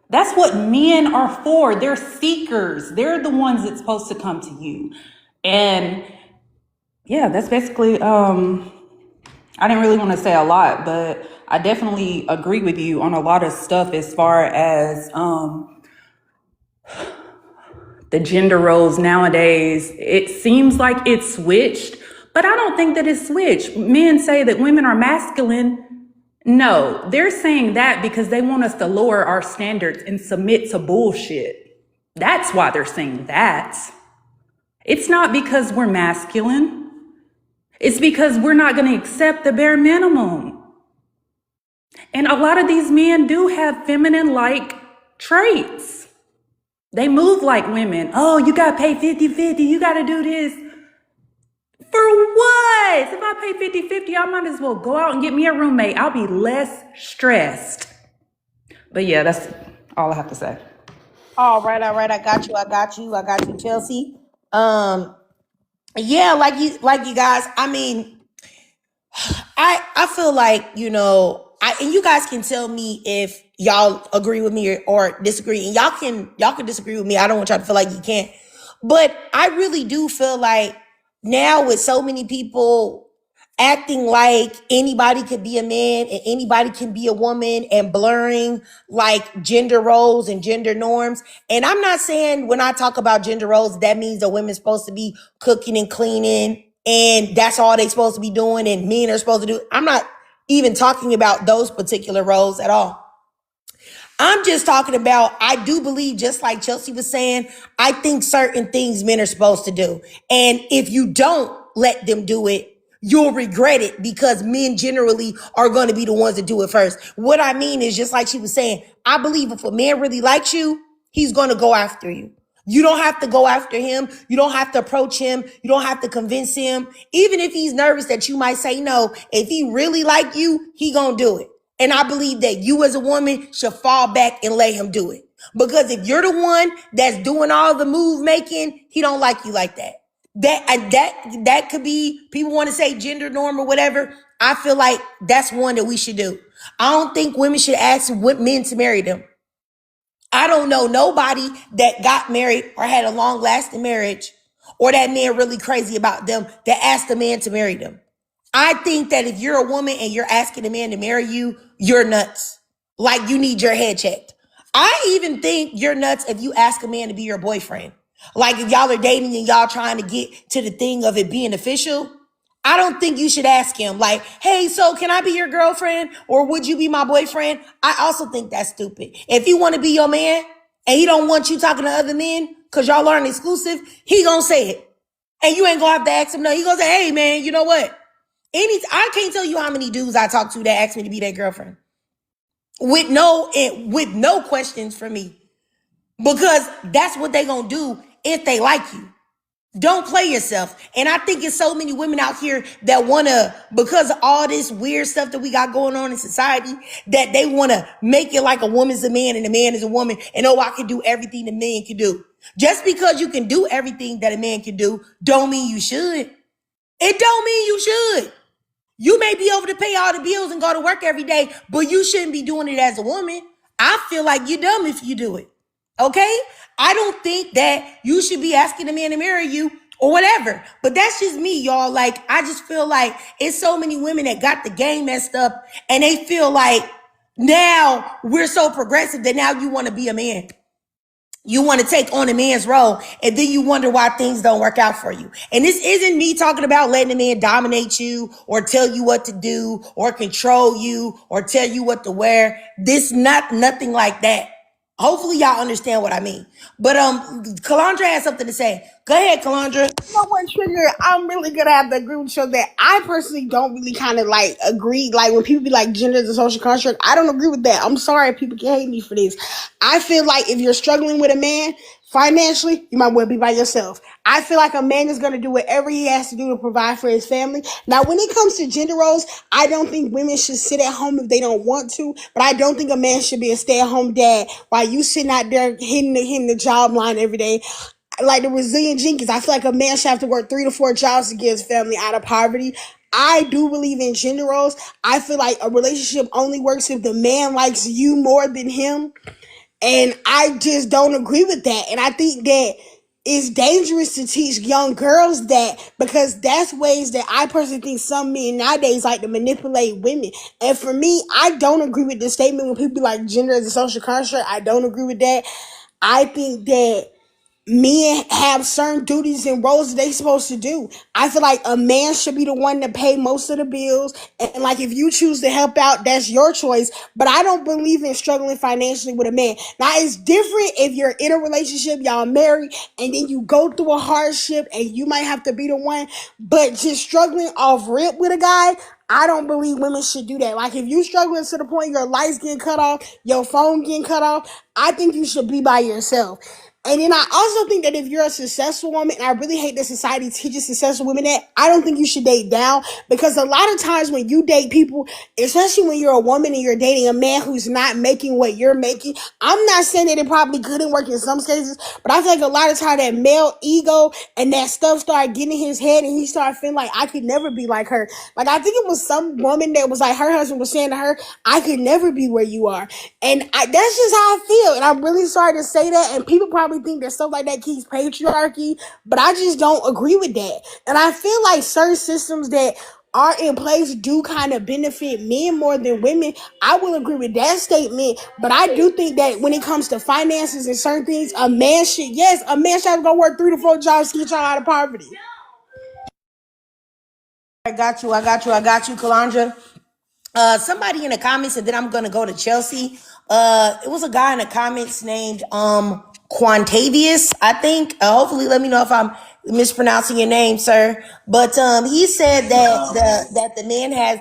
That's what men are for. They're seekers. They're the ones that's supposed to come to you. And yeah, that's basically, I didn't really want to say a lot, but I definitely agree with you on a lot of stuff as far as the gender roles nowadays. It seems like it's switched, but I don't think that it's switched. Men say that women are masculine. No, they're saying that because they want us to lower our standards and submit to bullshit. That's why they're saying that. It's not because we're masculine. It's because we're not going to accept the bare minimum. And a lot of these men do have feminine-like traits. They move like women. Oh, you got to pay 50-50. You got to do this. For what? If I pay 50-50, I might as well go out and get me a roommate. I'll be less stressed. But yeah, that's all I have to say. All right. I got you, Chelsea. Yeah, like you guys, I mean, I feel like, and you guys can tell me if y'all agree with me or disagree, and y'all can disagree with me. I don't want y'all to feel like you can't, but I really do feel like now with so many people acting like anybody could be a man and anybody can be a woman and blurring like gender roles and gender norms. And I'm not saying when I talk about gender roles, that means the women's supposed to be cooking and cleaning and that's all they supposed to be doing and men are supposed to do. I'm not even talking about those particular roles at all. I'm just talking about, I do believe, just like Chelsea was saying, I think certain things men are supposed to do. And if you don't let them do it, you'll regret it because men generally are going to be the ones that do it first. What I mean is, just like she was saying, I believe if a man really likes you, he's going to go after you. You don't have to go after him. You don't have to approach him. You don't have to convince him. Even if he's nervous that you might say no, if he really like you, he going to do it. And I believe that you as a woman should fall back and let him do it. Because if you're the one that's doing all the move making, he don't like you like that. That could be, people want to say gender norm or whatever. I feel like that's one that we should do. I don't think women should ask men to marry them. I don't know nobody that got married or had a long lasting marriage or that man really crazy about them that asked a man to marry them. I think that if you're a woman and you're asking a man to marry you, you're nuts. Like you need your head checked. I even think you're nuts if you ask a man to be your boyfriend. Like if y'all are dating and y'all trying to get to the thing of it being official, I don't think you should ask him like, hey, so can I be your girlfriend or would you be my boyfriend? I also think that's stupid. If he want to be your man and he don't want you talking to other men because y'all aren't exclusive, he gonna say it. And you ain't gonna have to ask him no. He gonna say, hey man, you know what? I can't tell you how many dudes I talk to that ask me to be their girlfriend with no questions from me because that's what they gonna do if they like you. Don't play yourself. And I think it's so many women out here that wanna, because of all this weird stuff that we got going on in society, that they wanna make it like a woman's a man and a man is a woman, and oh, I can do everything a man can do. Just because you can do everything that a man can do, don't mean you should. It don't mean you should. You may be able to pay all the bills and go to work every day, but you shouldn't be doing it as a woman. I feel like you're dumb if you do it. Okay? I don't think that you should be asking a man to marry you or whatever. But that's just me, y'all. Like, I just feel like it's so many women that got the game messed up and they feel like now we're so progressive that now you want to be a man. You want to take on a man's role, and then you wonder why things don't work out for you. And this isn't me talking about letting a man dominate you or tell you what to do or control you or tell you what to wear. This nothing like that. Hopefully y'all understand what I mean. But Kalandra has something to say. Go ahead, Kalandra. You know what, Trigger? I'm really gonna have to agree with you that I personally don't really kind of like agree. Like when people be like gender is a social construct, I don't agree with that. I'm sorry if people can hate me for this. I feel like if you're struggling with a man financially, you might well be by yourself. I feel like a man is gonna do whatever he has to do to provide for his family. Now, when it comes to gender roles, I don't think women should sit at home if they don't want to, but I don't think a man should be a stay-at-home dad while you sitting out there hitting the job line every day. Like the resilient Jenkins, I feel like a man should have to work 3 to 4 jobs to get his family out of poverty. I do believe in gender roles. I feel like a relationship only works if the man likes you more than him. And I just don't agree with that. And I think that it's dangerous to teach young girls that because that's ways that I personally think some men nowadays like to manipulate women. And for me, I don't agree with the statement when people be like gender is a social construct. I don't agree with that. I think that men have certain duties and roles that they supposed to do. I feel like a man should be the one to pay most of the bills. And like if you choose to help out, that's your choice. But I don't believe in struggling financially with a man. Now it's different if you're in a relationship, y'all married, and then you go through a hardship and you might have to be the one. But just struggling off rip with a guy, I don't believe women should do that. Like if you struggling to the point your lights getting cut off, your phone getting cut off, I think you should be by yourself. And then I also think that if you're a successful woman, and I really hate that society teaches successful women that, I don't think you should date down because a lot of times when you date people, especially when you're a woman and you're dating a man who's not making what you're making, I'm not saying that it probably couldn't work in some cases, but I feel like a lot of time that male ego and that stuff started getting in his head and he started feeling like I could never be like her. Like I think it was some woman that was like her husband was saying to her, I could never be where you are. And that's just how I feel. And I'm really sorry to say that. And people probably think that stuff like that keeps patriarchy, but I just don't agree with that. And I feel like certain systems that are in place do kind of benefit men more than women. I will agree with that statement, but I do think that when it comes to finances and certain things, a man should have to go work 3 to 4 jobs to get y'all out of poverty. I got you, Kalandra. Somebody in the comments, and then I'm gonna go to Chelsea. It was a guy in the comments named Quantavious, I think. Hopefully, let me know if I'm mispronouncing your name, sir. But he said that the man has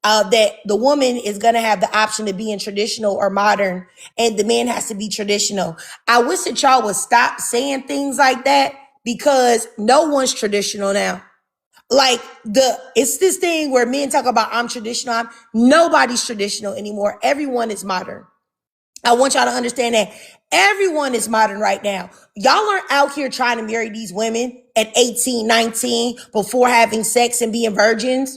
that the woman is gonna have the option to be in traditional or modern, and the man has to be traditional. I wish that y'all would stop saying things like that because no one's traditional now. Like it's this thing where men talk about I'm traditional. Nobody's traditional anymore. Everyone is modern. I want y'all to understand that everyone is modern right now. Y'all aren't out here trying to marry these women at 18, 19 before having sex and being virgins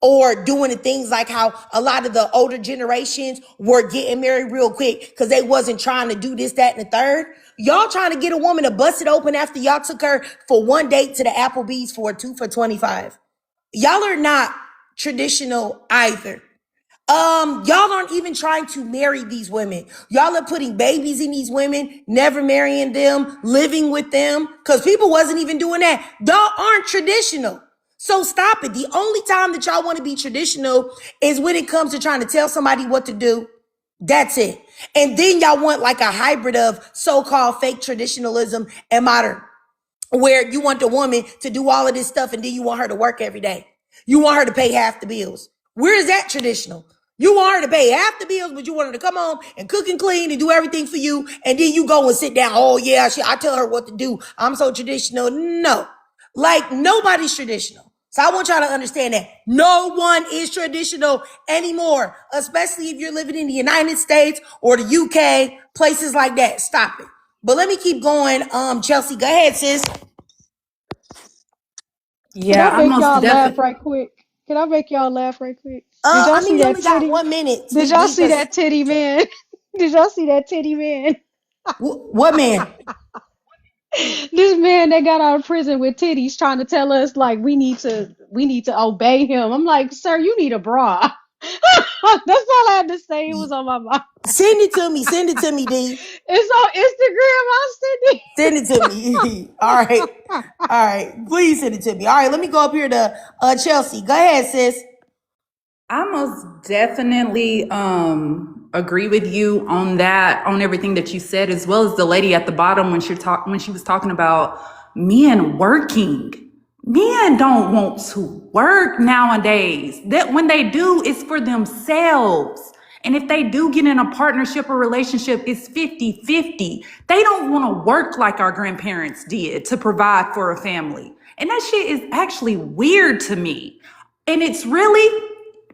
or doing the things like how a lot of the older generations were getting married real quick because they wasn't trying to do this, that, and the third. Y'all trying to get a woman to bust it open after y'all took her for one date to the Applebee's for a 2 for $25. Y'all are not traditional either. Y'all aren't even trying to marry these women. Y'all are putting babies in these women, never marrying them, living with them, because people wasn't even doing that. Y'all aren't traditional. So stop it. The only time that y'all want to be traditional is when it comes to trying to tell somebody what to do. That's it. And then y'all want like a hybrid of so-called fake traditionalism and modern, where you want the woman to do all of this stuff and then you want her to work every day. You want her to pay half the bills. Where is that traditional? You want her to pay half the bills, but you want her to come home and cook and clean and do everything for you. And then you go and sit down. Oh yeah, I tell her what to do. I'm so traditional. No, like nobody's traditional. So I want y'all to understand that no one is traditional anymore, especially if you're living in the United States or the UK, places like that. Stop it. But let me keep going. Chelsea, go ahead, sis. Can Yeah, I I make most y'all laugh definitely. right quick? Can I make y'all laugh right quick? Did y'all I mean, see you that only got titty? 1 minute, Did Sweet y'all D, see because that titty man? Did y'all see that titty man? what man? This man that got out of prison with titties trying to tell us like we need to obey him. I'm like, sir, you need a bra. That's all I had to say. It was on my mind. Send it to me. Send it to me, D. It's on Instagram. I'll send Send it to me. All right. All right. Please send it to me. All right. Let me go up here to Chelsea. Go ahead, sis. I most definitely agree with you on that, on everything that you said, as well as the lady at the bottom when she was talking about men working. Men don't want to work nowadays. That when they do, it's for themselves. And if they do get in a partnership or relationship, it's 50-50. They don't want to work like our grandparents did to provide for a family. And that shit is actually weird to me. And it's really,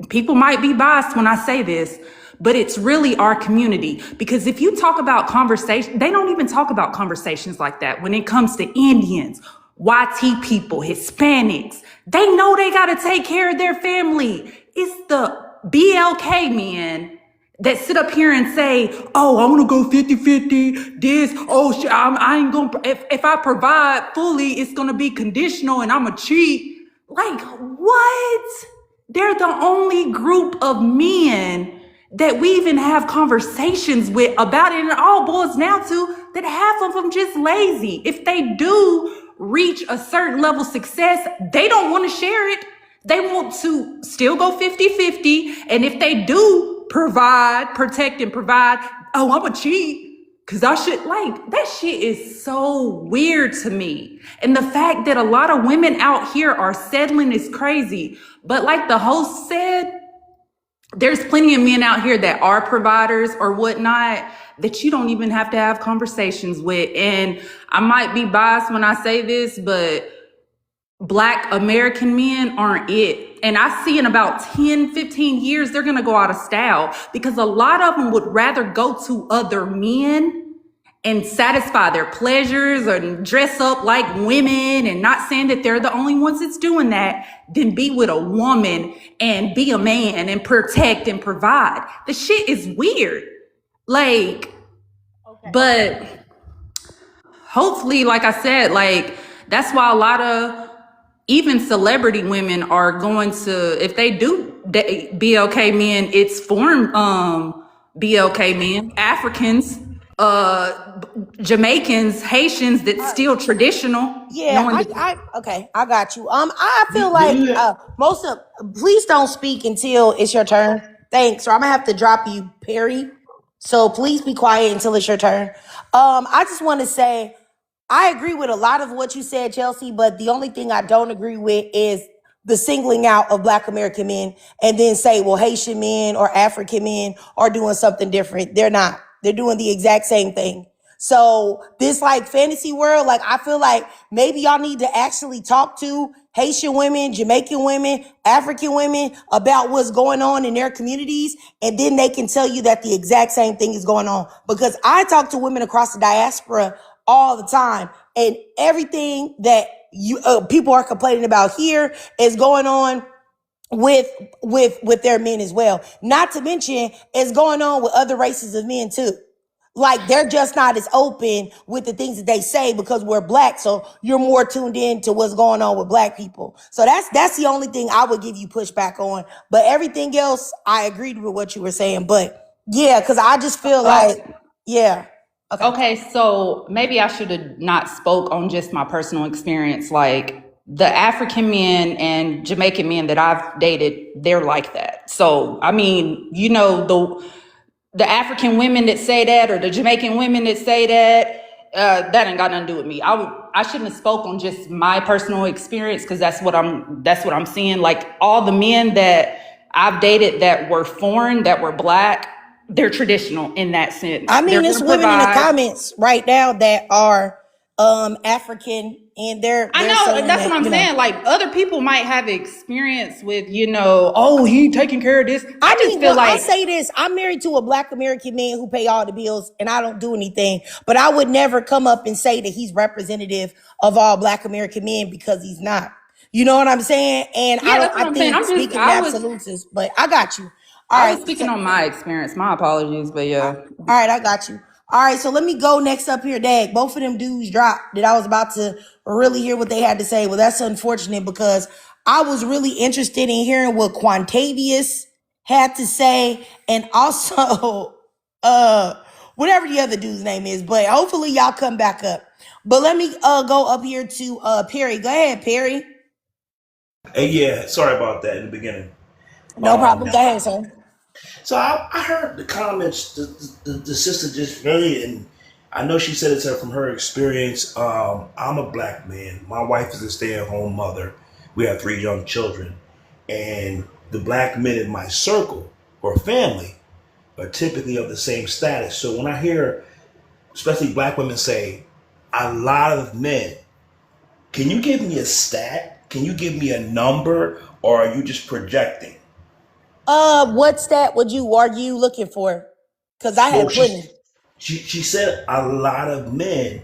people might be biased when I say this, but it's really our community. Because if you talk about conversation, they don't even talk about conversations like that when it comes to Indians, YT people, Hispanics. They know they got to take care of their family. It's the BLK men that sit up here and say, oh, I want to go 50-50, this, oh, shit, I ain't going to, if I provide fully, it's going to be conditional and I'm a cheat. Like, what? They're the only group of men that we even have conversations with about it. And it all boils down to that half of them just lazy. If they do reach a certain level of success, they don't want to share it. They want to still go 50-50. And if they do provide, protect and provide, oh, I'm a cheat. Cause I should, like, that shit is so weird to me. And the fact that a lot of women out here are settling is crazy. But like the host said, there's plenty of men out here that are providers or whatnot that you don't even have to have conversations with. And I might be biased when I say this, but Black American men aren't it. And I see in about 10-15 years, they're going to go out of style because a lot of them would rather go to other men and satisfy their pleasures or dress up like women, and not saying that they're the only ones that's doing that, than be with a woman and be a man and protect and provide. The shit is weird. Like, but hopefully, like I said, like, that's why a lot of even celebrity women are going to, if they do BLK men, it's foreign BLK men, Africans, Jamaicans, Haitians that's still traditional, Yeah, knowing that. okay, I got you. I feel like most of, please don't speak until it's your turn. Thanks. Or I'm gonna have to drop you, Perry. So please be quiet until it's your turn. I just want to say I agree with a lot of what you said, Chelsea, but the only thing I don't agree with is the singling out of Black American men and then say, well, Haitian men or African men are doing something different. They're not. They're doing the exact same thing. So this like fantasy world, like I feel like maybe y'all need to actually talk to Haitian women, Jamaican women, African women about what's going on in their communities. And then they can tell you that the exact same thing is going on. Because I talk to women across the diaspora all the time, and everything that you people are complaining about here is going on with their men as well. Not to mention, it's going on with other races of men too. Like they're just not as open with the things that they say because we're black. So you're more tuned in to what's going on with black people. So that's the only thing I would give you pushback on. But everything else, I agreed with what you were saying. But yeah, because I just feel like, yeah. Okay. Okay, so maybe I should have not spoke on just my personal experience. Like the African men and Jamaican men that I've dated, they're like that. So I mean, the African women that say that, or the Jamaican women that say that, that ain't got nothing to do with me. I shouldn't have spoke on just my personal experience because that's what I'm seeing. Like all the men that I've dated that were foreign, that were black, they're traditional in that sense. I They're mean, going there's to women in the provide. comments right now that are African and I they're know, saying that's what that, I'm saying. Like other people might have experience with, oh, he taking care of this. I I just mean, feel well, I'll like, say this. I'm married to a black American man who pay all the bills and I don't do anything. But I would never come up and say that he's representative of all black American men because he's not. You know what I'm saying? And yeah, that's what I I'm saying. think speaking in I was absolutes is, but I got you. All I right. was speaking on my experience. My apologies, but yeah. All right, I got you. All right, so let me go next up here, Dag. Both of them dudes dropped that I was about to really hear what they had to say. Well, that's unfortunate because I was really interested in hearing what Quantavious had to say and also whatever the other dude's name is. But hopefully y'all come back up. But let me go up here to Perry. Go ahead, Perry. Hey, yeah, sorry about that in the beginning. No Um, problem. Go ahead, sir. so I heard the comments the sister just made, and I know she said it's from her experience. I'm a black man. My wife is a stay-at-home mother. We have 3 young children, and the black men in my circle or family are typically of the same status. So when I hear, especially black women say, a lot of men, can you give me a stat? Can you give me a number, or are you just projecting? What stat are you looking for? Because I Well, have plenty. she said a lot of men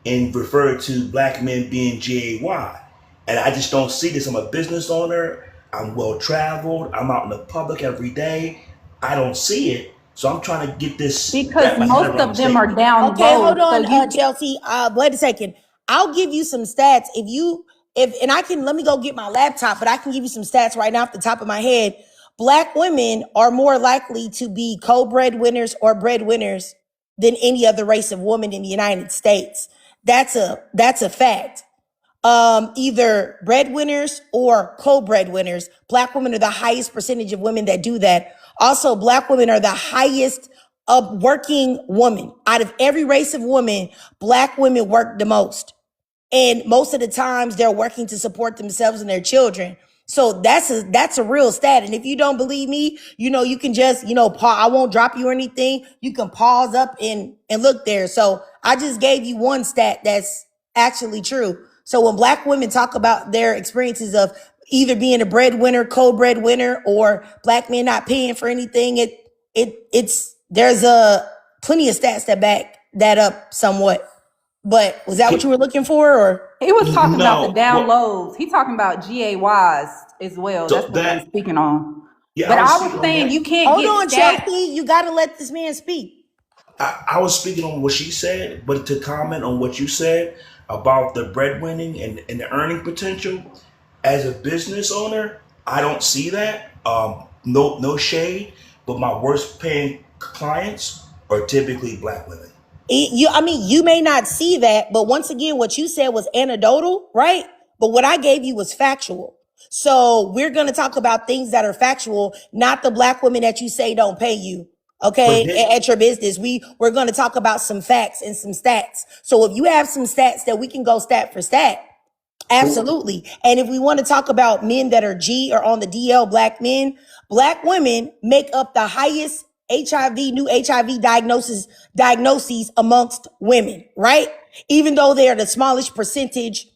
and referred to black men being gay, and I just don't see this. I'm a business owner. I'm well traveled. I'm out in the public every day. I don't see it, so I'm trying to get this Because wrap my head most around the of them are statement. down Okay, hold low. So on, you Chelsea. Wait a second. I'll give you some stats and I can let me go get my laptop, but I can give you some stats right now off the top of my head. Black women are more likely to be co-breadwinners or breadwinners than any other race of woman in the United States. That's a fact. Either breadwinners or co-breadwinners. Black women are the highest percentage of women that do that. Also, black women are the highest of working woman. Out of every race of women, black women work the most. And most of the times they're working to support themselves and their children. So that's a real stat. And if you don't believe me, you can just, pause. I won't drop you or anything. You can pause up and look there. So I just gave you one stat that's actually true. So when black women talk about their experiences of either being a breadwinner, co-breadwinner, or black men not paying for anything, it's there's a plenty of stats that back that up somewhat. But was that what you were looking for, or? he was talking about the No, down well, lows. He talking about GAYs as well. so That's what he was that speaking on. yeah, But I was I speaking was on saying you that. can't Hold get on, stats. Chelsea. You got to let this man speak. I was speaking on what she said, but to comment on what you said about the breadwinning and the earning potential, as a business owner, I don't see that. No shade, but my worst paying clients are typically black women. You may not see that, but once again, what you said was anecdotal, right? But what I gave you was factual. So we're going to talk about things that are factual, not the black women that you say don't pay you. But Okay, then, at your business, we're going to talk about some facts and some stats. So if you have some stats that we can go stat for stat, but absolutely. And if we want to talk about men that are G or on the DL, black men, black women make up the highest new HIV diagnoses amongst women, right? Even though they are the smallest percentage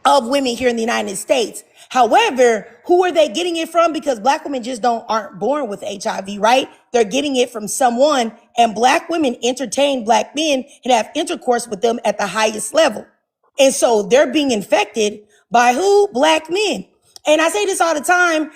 of women here in the United States. However, who are they getting it from? Because black women just aren't born with HIV, right? They're getting it from someone, and black women entertain black men and have intercourse with them at the highest level. And so they're being infected by who? Black men. And I say this all the time.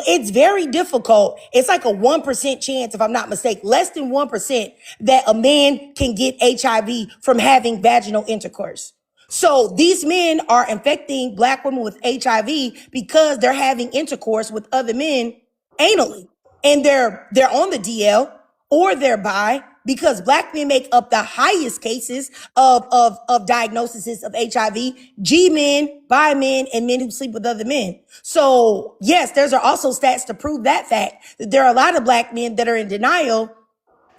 it's very difficult. It's like a 1% chance, if I'm not mistaken, less than 1% that a man can get HIV from having vaginal intercourse. So these men are infecting black women with HIV because they're having intercourse with other men anally. And they're on the DL or they're bi, because black men make up the highest cases of diagnoses of HIV, G men, bi men, and men who sleep with other men. So yes, there's also stats to prove that fact, that there are a lot of black men that are in denial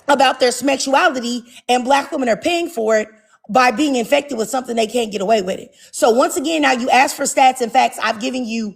about their sexuality, and black women are paying for it by being infected with something they can't get away with it. So once again, now you ask for stats and facts. I've given you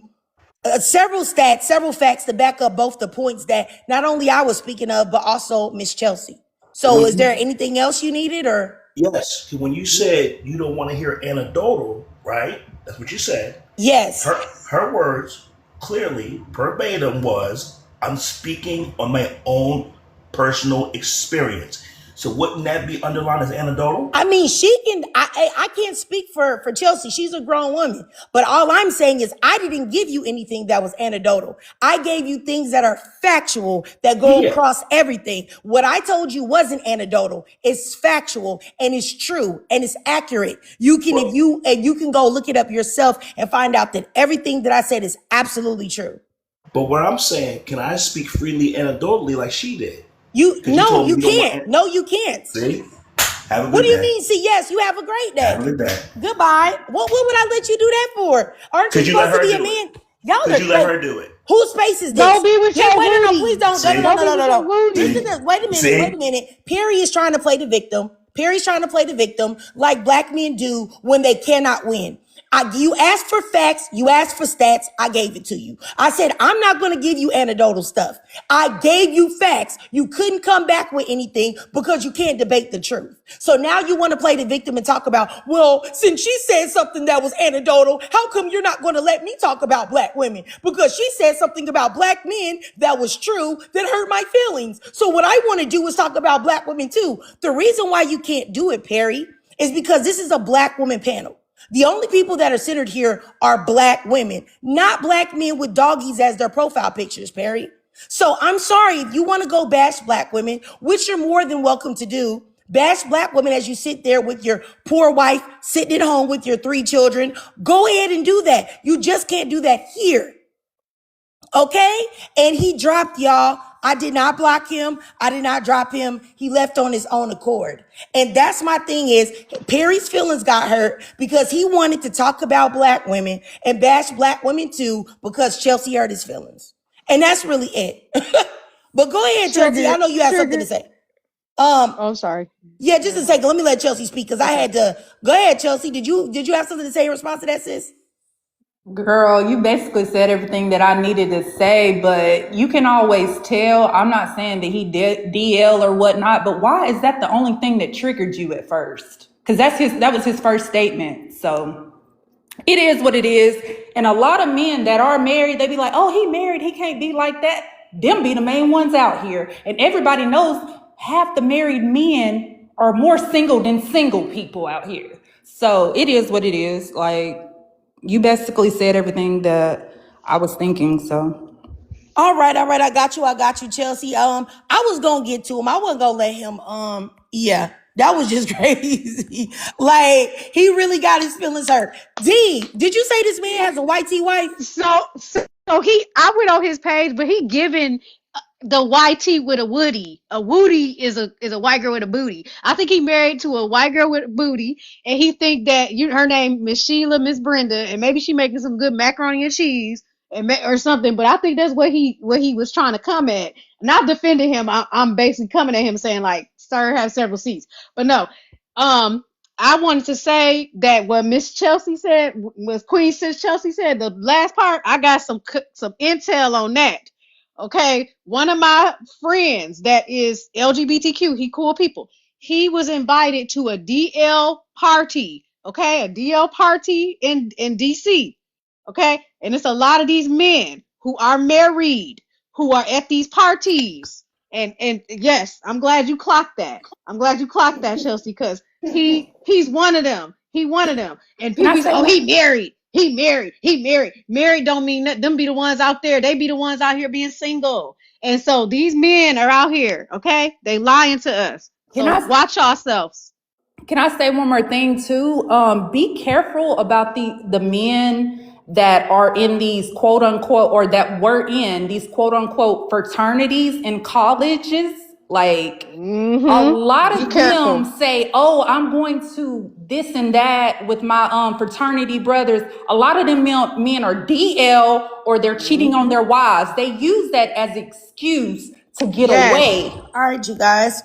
several stats, several facts to back up both the points that not only I was speaking of, but also Miss Chelsea. So When is there you, anything else you needed, or? yes, when you said you don't want to hear anecdotal, right? That's what you said. Yes. Her words clearly verbatim was, "I'm speaking on my own personal experience." So wouldn't that be underlined as anecdotal? I mean, she can. I can't speak for Chelsea. She's a grown woman. But all I'm saying is, I didn't give you anything that was anecdotal. I gave you things that are factual that go Yeah, across everything. What I told you wasn't anecdotal. It's factual and it's true and it's accurate. You can, if but you and you can go look it up yourself and find out that everything that I said is absolutely true. what I'm saying, can I speak freely anecdotally like she did? You Because you no, told me you you don't want. can't. No, you can't. See, have a What good do you day. mean? See, yes, you have a great Have day. a good day. Goodbye. What would I let you do that for? Aren't you Could you let supposed to her be a do it? man? Y'all Could are you let wait. her do it? Whose space is Go this? be with your Wait, no, please booty. don't. No, no, no, See, Go no, be no, with no, your no. This booty. see, isn't. Wait a minute. Wait a see. minute. Perry is trying to play the victim. Perry's trying to play the victim like black men do when they cannot win. You asked for facts, you asked for stats, I gave it to you. I said, I'm not going to give you anecdotal stuff. I gave you facts. You couldn't come back with anything because you can't debate the truth. So now you want to play the victim and talk about, well, since she said something that was anecdotal, how come you're not going to let me talk about black women? Because she said something about black men that was true that hurt my feelings. So what I want to do is talk about black women too. The reason why you can't do it, Perry, is because this is a black woman panel. The only people that are centered here are black women, not black men with doggies as their profile pictures, Perry. So I'm sorry, if you want to go bash black women, which you're more than welcome to do, bash black women as you sit there with your poor wife, sitting at home with your 3 children. Go ahead and do that. You just can't do that here. Okay? And he dropped y'all. I did not block him. I did not drop him. He left on his own accord. And that's my thing is Perry's feelings got hurt because he wanted to talk about black women and bash black women too because Chelsea hurt his feelings. And that's really it. But go ahead, Chelsea. I Triggered. know you have something to Triggered. say. Um, Oh, I'm sorry. yeah, just Never a mind. second. Let me let Chelsea speak because I Okay. had to go ahead, Chelsea. Did you have something to say in response to that, sis? Girl, you basically said everything that I needed to say, but you can always tell. I'm not saying that he did DL or whatnot, but why is that the only thing that triggered you at first? Because that was his first statement. So it is what it is. And a lot of men that are married, they be like, oh, he married, he can't be like that. Them be the main ones out here. And everybody knows half the married men are more single than single people out here. So it is what it is. Like, you basically said everything that I was thinking, so. All right, all right. I got you, Chelsea. I was gonna get to him. I wasn't gonna let him. Yeah, that was just crazy. Like he really got his feelings hurt. D, did you say this man has a white T wife? I went on his page, but he giving the YT with a Woody. A Woody is a white girl with a booty. I think he married to a white girl with a booty, and he think that her name Miss Sheila, Miss Brenda, and maybe she making some good macaroni and cheese or something. But I think that's what he was trying to come at. Not defending him. I'm basically coming at him saying like, sir, have several seats. But no, um. I wanted to say that what Miss Chelsea said, was Queen Sis Chelsea said, the last part, I got some intel on that. Okay, one of my friends that is LGBTQ, he cool people. He was invited to a DL party. Okay, a DL party in DC. Okay, and it's a lot of these men who are married who are at these parties. And yes, I'm glad you clocked that. I'm glad you clocked that, Chelsea, because he's one of them. He one of them. And Can people I be say like, oh, one? he married. He married. He married. Married don't mean that them be the ones out there. They be the ones out here being single. And so these men are out here, okay? They lying to us. Can So I watch yourselves. Can I say one more thing too? Be careful about the men that are in these quote unquote, or that were in these quote unquote fraternities in colleges. Like, a lot Be of them careful. say, "Oh, I'm going to this and that with my fraternity brothers." A lot of them men are DL, or they're cheating on Mhm. their wives. They use that as excuse to get Yes. away. All right, you guys.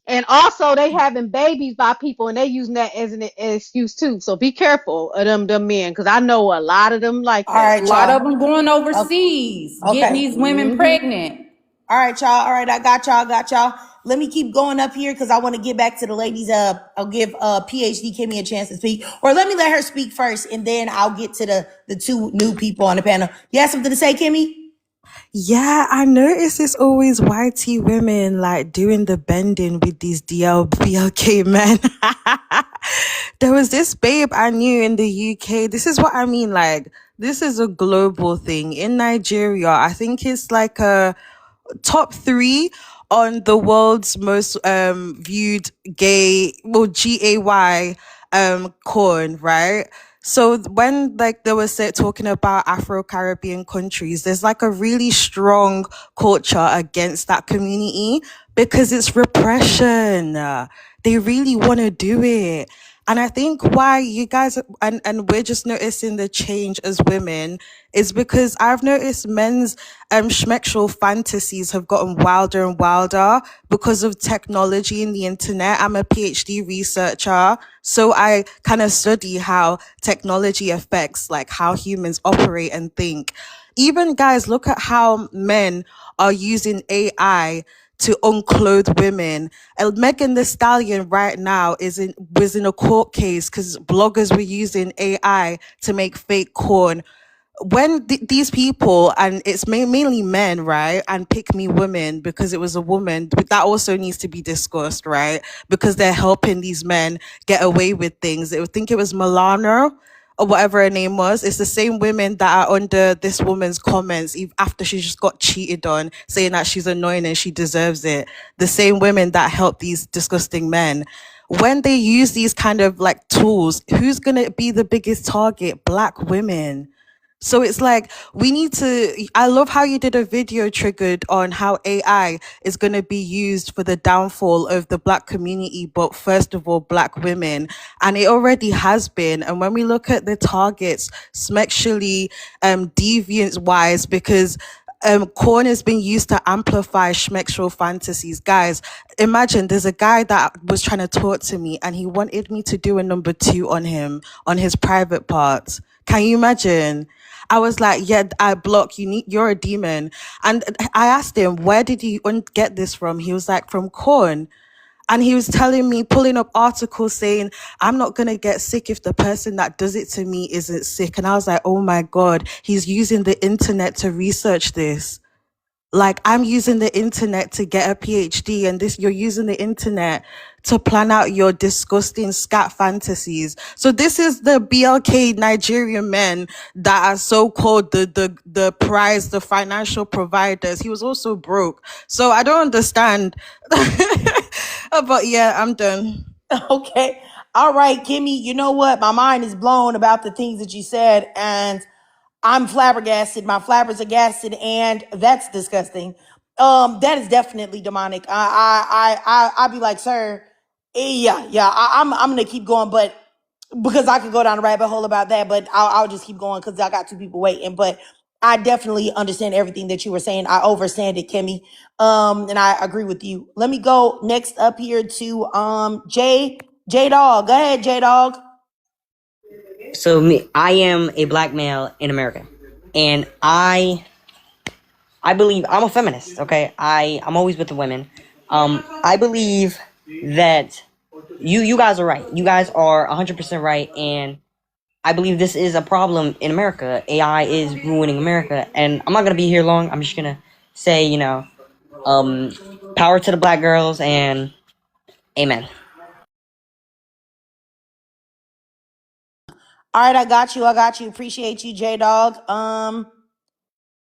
And also they having babies by people and they using that as an excuse too. So be careful of them men because I know a lot of them like All that. A right, lot of y'all. them going O- overseas, getting Okay. these women Hmm. pregnant. All right, y'all. All right, I got y'all. Got y'all. Let me keep going up here because I want to get back to the ladies. I'll give PhD Kimmy a chance to speak, or let me let her speak first, and then I'll get to the two new people on the panel. You have something to say, Kimmy? Yeah, I notice it's always YT women like doing the bending with these DLBLK men. There was this babe I knew in the UK. This is what I mean. Like, this is a global thing. In Nigeria, I think it's like a top three on the world's most viewed gay, well, GAY corn, right? So when like they were talking about Afro-Caribbean countries, there's like a really strong culture against that community because it's repression. They really want to do it. And I think why you guys, and we're just noticing the change as women, is because I've noticed men's schmexual fantasies have gotten wilder and wilder because of technology and the internet. I'm a PhD researcher, so I kind of study how technology affects like how humans operate and think. Even guys, look at how men are using AI to unclothe women. And Megan the Stallion right now was in a court case because bloggers were using AI to make fake corn. When these people, and it's mainly men, right, and pick me women because it was a woman, but that also needs to be discussed, right, because they're helping these men get away with things. They would think it was Milano or whatever her name was. It's the same women that are under this woman's comments after she just got cheated on, saying that she's annoying and she deserves it. The same women that help these disgusting men. When they use these kind of like tools, who's going to be the biggest target? Black women. So it's like we need to. I love how you did a video triggered on how AI is going to be used for the downfall of the black community, but first of all, black women, and it already has been. And when we look at the targets, sexually, deviance wise, because corn has been used to amplify schmexual fantasies. Guys, imagine there's a guy that was trying to talk to me and he wanted me to do a number two on him on his private parts. Can you imagine? I was like, yeah, I block you. You're a demon. And I asked him, where did you get this from? He was like, from corn. And he was telling me, pulling up articles saying, I'm not going to get sick if the person that does it to me isn't sick. And I was like, oh my God, he's using the internet to research this. Like, I'm using the internet to get a PhD, and you're using the internet to plan out your disgusting scat fantasies. So this is the BLK Nigerian men that are so-called the prize, the financial providers. He was also broke. So I don't understand. But yeah, I'm done. Okay. All right, Kimmy. You know what? My mind is blown about the things that you said, and I'm flabbergasted. My flabbers are gasted, and that's disgusting. That is definitely demonic. I'd be like, sir, yeah. I'm gonna keep going, but because I could go down a rabbit hole about that, but I'll just keep going because I got two people waiting. But I definitely understand everything that you were saying. I overstand it, Kimmy. And I agree with you. Let me go next up here to J Dog. Go ahead, J Dog. So I am a black male in America, and I believe I'm a feminist. Okay, I'm always with the women. I believe that you guys are right. You guys are 100% right, and I believe this is a problem in America. AI is ruining America, and I'm not gonna be here long. I'm just gonna say, um, power to the black girls and amen. All right, I got you. Appreciate you, J Dog.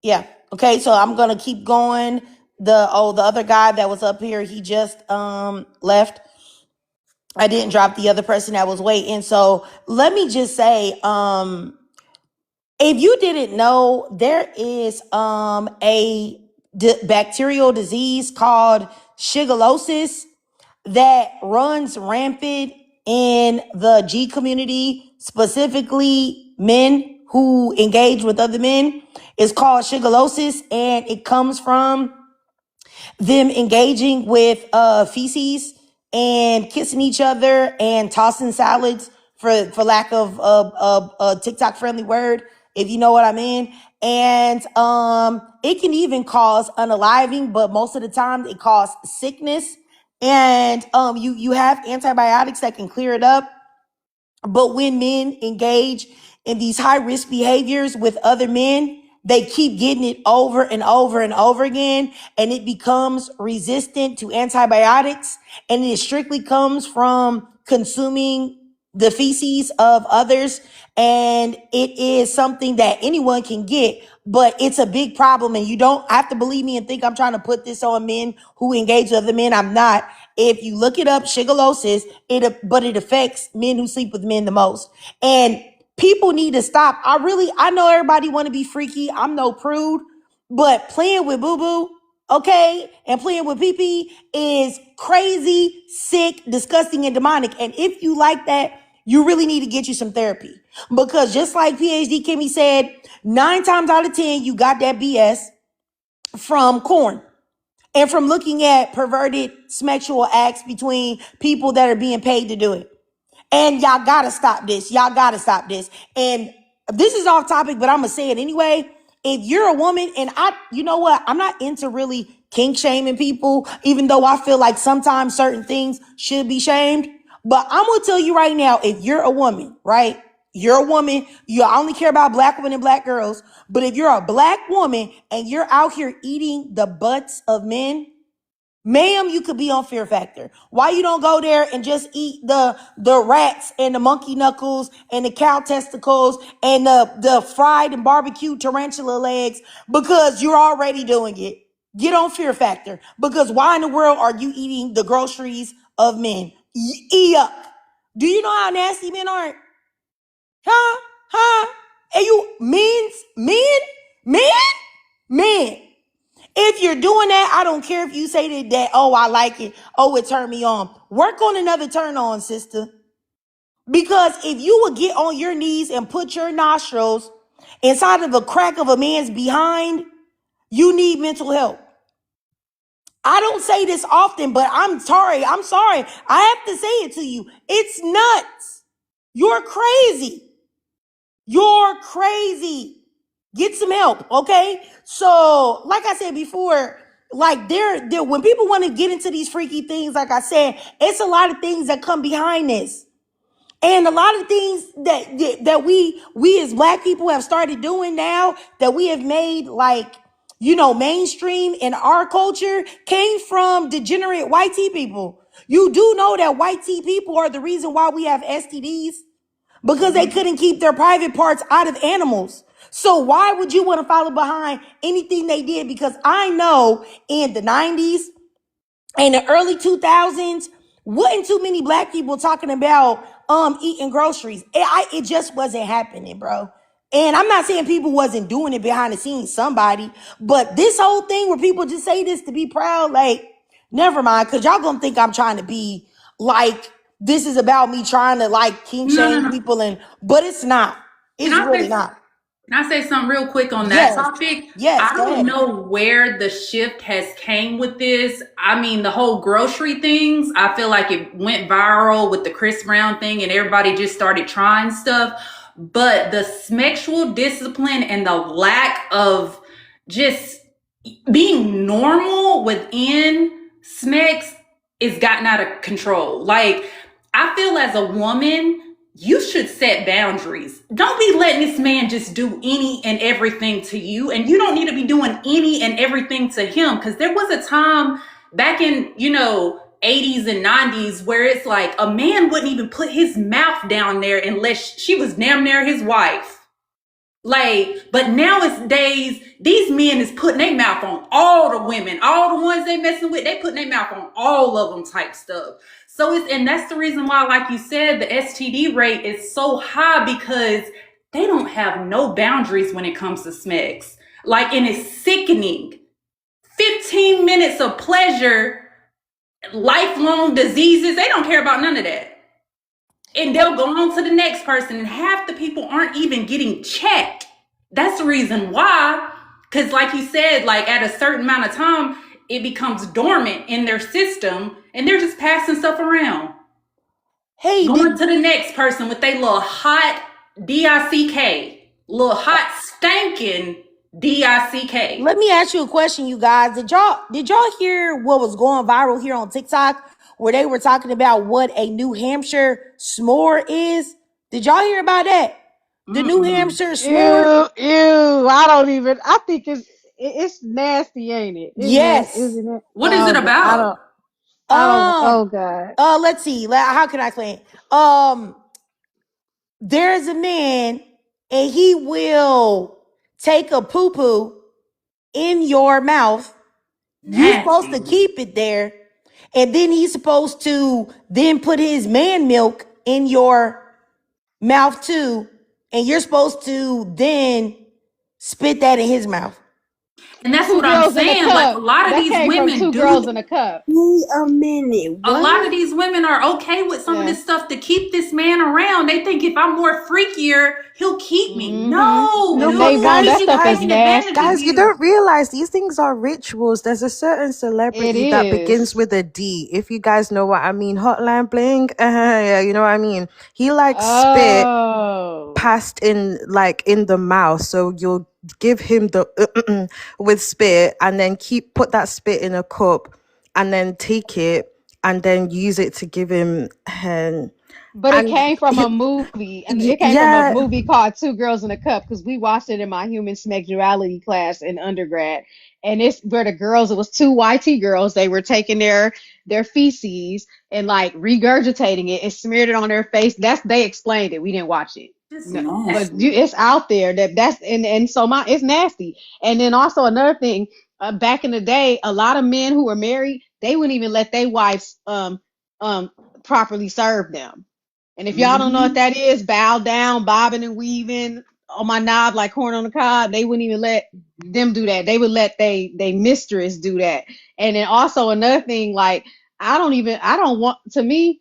Yeah. Okay, so I'm gonna keep going. The other guy that was up here, he just left. I didn't drop the other person that was waiting. So let me just say, if you didn't know, there is a bacterial disease called shigellosis that runs rampant in the G community, specifically men who engage with other men. It's called shigellosis, and it comes from them engaging with feces and kissing each other and tossing salads, for lack of a TikTok friendly word, if you know what I mean. And it can even cause unaliving, but most of the time it causes sickness. And you have antibiotics that can clear it up. But when men engage in these high risk behaviors with other men, they keep getting it over and over and over again, and it becomes resistant to antibiotics. And it strictly comes from consuming the feces of others. And it is something that anyone can get, but it's a big problem. And you don't have to believe me and think I'm trying to put this on men who engage with other men. I'm not. If you look it up, shigellosis, but it affects men who sleep with men the most. And people need to stop. I know everybody want to be freaky. I'm no prude, but playing with boo boo, okay, and playing with pee pee is crazy, sick, disgusting, and demonic. And if you like that, you really need to get you some therapy, because just like PhD Kimmy said, 9 times out of 10, you got that BS from corn and from looking at perverted sexual acts between people that are being paid to do it. And y'all gotta stop this. And this is off topic, but I'm gonna say it anyway. If you're a woman, and you know what? I'm not into really kink shaming people, even though I feel like sometimes certain things should be shamed. But I'm gonna tell you right now, if you're a woman, right? You're a woman, you only care about black women and black girls. But if you're a black woman and you're out here eating the butts of men, ma'am, you could be on Fear Factor. Why you don't go there and just eat the rats and the monkey knuckles and the cow testicles and the fried and barbecued tarantula legs, because you're already doing it. Get on Fear Factor, because why in the world are you eating the groceries of men? Yuck. Do you know how nasty men are? Huh? And you men. If you're doing that, I don't care if you say that, oh, I like it, oh, it turned me on. Work on another turn on, sister. Because if you would get on your knees and put your nostrils inside of a crack of a man's behind, you need mental help. I don't say this often, but I'm sorry. I have to say it to you. It's nuts. You're crazy. Get some help, okay? So, like I said before, like when people want to get into these freaky things, like I said, it's a lot of things that come behind this. And a lot of things that we as black people have started doing now, that we have made like, mainstream in our culture, came from degenerate white tea people. You do know that white tea people are the reason why we have STDs, because they couldn't keep their private parts out of animals. So why would you want to follow behind anything they did? Because I know in the 90s and the early 2000s, wasn't too many black people talking about eating groceries. It just wasn't happening, bro. And I'm not saying people wasn't doing it behind the scenes, somebody, but this whole thing where people just say this to be proud, like, never mind, because y'all gonna think I'm trying to be like, this is about me trying to like kink shame people, but it's not. It's really not. Can I say something real quick on that Yes. topic? Yes, I go don't ahead. know where the shift has came with this. I mean, the whole grocery things, I feel like it went viral with the Chris Brown thing and everybody just started trying stuff. But the sexual discipline and the lack of just being normal within SMEX is gotten out of control. Like, I feel as a woman, you should set boundaries. Don't be letting this man just do any and everything to you. And you don't need to be doing any and everything to him. Because there was a time back in, 80s and 90s where it's like a man wouldn't even put his mouth down there unless she was damn near his wife. Like, but nowadays, these men is putting their mouth on all the women, all the ones they messing with, they putting their mouth on all of them type stuff. So and that's the reason why, like you said, the STD rate is so high because they don't have no boundaries when it comes to sex. Like, and it's sickening. 15 minutes of pleasure, lifelong diseases, they don't care about none of that. And they'll go on to the next person, and half the people aren't even getting checked. That's the reason why. Because like you said, like at a certain amount of time, it becomes dormant in their system, and they're just passing stuff around. Hey, Going to the next person with a little hot D-I-C-K. Little hot stankin' D-I-C-K. let me ask you a question, you guys. Did y'all hear what was going viral here on TikTok where they were talking about what a New Hampshire s'more is? Did y'all hear about that? The New Hampshire s'more? Ew, I don't even. I think it's nasty, ain't it? Yes. Isn't it? What is it Oh, God, about? I don't. Oh Um, God. let's see. How can I explain? There's a man and he will take a poo-poo in your mouth. You're supposed to Nasty. keep it there. And then he's supposed to then put his man milk in your mouth too. And you're supposed to then spit that in his mouth. And that's Two what I'm girls in a saying. Like, a cup. lot of That these came from women two do. girls in a cup. Wait a minute. A lot of What? these women are okay with some of Yeah. this stuff to keep this man around. They think if I'm more freakier, he'll keep me. Mm-hmm. No, No, And he'll they but want use that guys, you, stuff is guys, taking advantage of nasty. guys, you you. don't realize these things are rituals. There's a certain It celebrity that begins is. with a D. If you guys know what I mean, Hotline Bling. Yeah, you know what I mean. He likes spit Oh. passed in like in the mouth, so you'll give him the with spit, and then put that spit in a cup, and then take it and then use it to give him hen. But it And came from a movie, and it came from a yeah. movie called Two Girls in a Cup because we watched it in my human sexuality class in undergrad. And it's where the girls, it was two YT girls, they were taking their feces and like regurgitating it and smeared it on their face. They explained it. We didn't watch it. Just No, but nasty. it's out there that's and so it's nasty. And then also another thing, back in the day, a lot of men who were married, they wouldn't even let their wives um properly serve them. And if y'all don't know what Mm-hmm. that is, bow down, bobbing and weaving on my knob like corn on the cob. They wouldn't even let them do that. They would let they mistress do that. And then also another thing, like I don't want to me.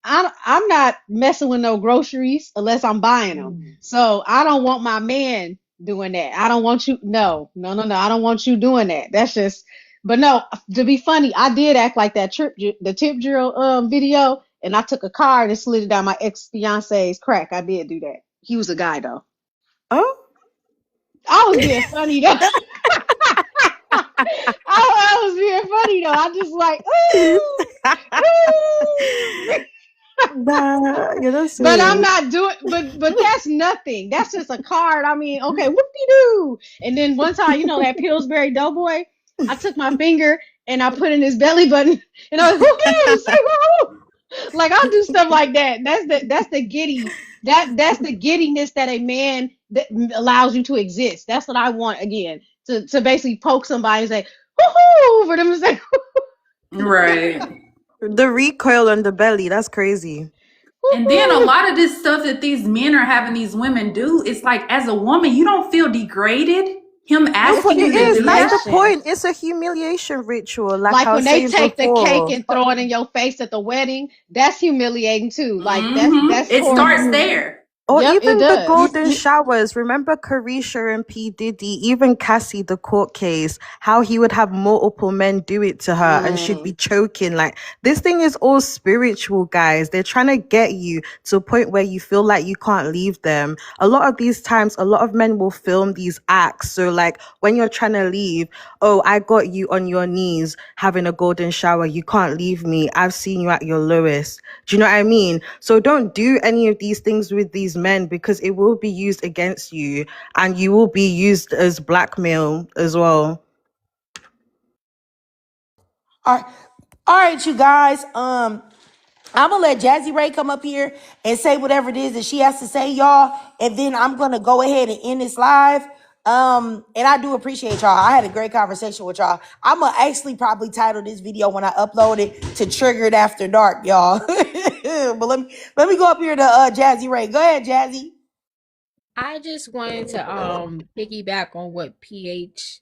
I'm not messing with no groceries unless I'm buying them. So I don't want my man doing that. I don't want you. No. I don't want you doing that. That's just. But no, to be funny, I did act like the tip drill video, and I took a card and slid it down my ex fiance's crack. I did do that. He was a guy though. Oh. I was being funny though. I was being funny though. I just like ooh. Nah, you're not But I'm serious. not doing, but that's nothing. That's just a card. I mean, okay, whoop de doo. And then one time, that Pillsbury Doughboy, I took my finger and I put in his belly button, and I was whoopee, say woo. Like I'll do stuff like that. That's the giddy that's the giddiness that a man that allows you to exist. That's what I want again to basically poke somebody and say woohoo for them to say Right. The recoil on the belly, that's crazy. And then a woohoo. lot of this stuff that these men are having these women do, it's like as a woman, you don't feel degraded. Him No, It's but asking you it to is. do That's the that. humiliation. point. It's a humiliation ritual, like Like I when was they saying take the cake before. and throw it in your face at the wedding, that's humiliating too. Like Mm-hmm. that's It horrible. starts there. Or Yep, it even the does. golden showers. Remember Carisha and P. Diddy, even Cassie, the court case, how he would have multiple men do it to her and she'd be Mm. choking. Like, this thing is all spiritual, guys. They're trying to get you to a point where you feel like you can't leave them. A lot of these times, a lot of men will film these acts. So, like, when you're trying to leave, oh, I got you on your knees having a golden shower. You can't leave me. I've seen you at your lowest. Do you know what I mean? So don't do any of these things with these men because it will be used against you and you will be used as blackmail as well. All right. All right, you guys. I'm gonna let Jazzy Ray come up here and say whatever it is that she has to say, y'all, and then I'm gonna go ahead and end this live. And I do appreciate y'all. I had a great conversation with y'all. I'm gonna actually probably title this video when I upload it to Triggered After Dark, y'all. But let me go up here to Jazzy Ray. Go ahead, Jazzy. I just wanted to piggyback on what PH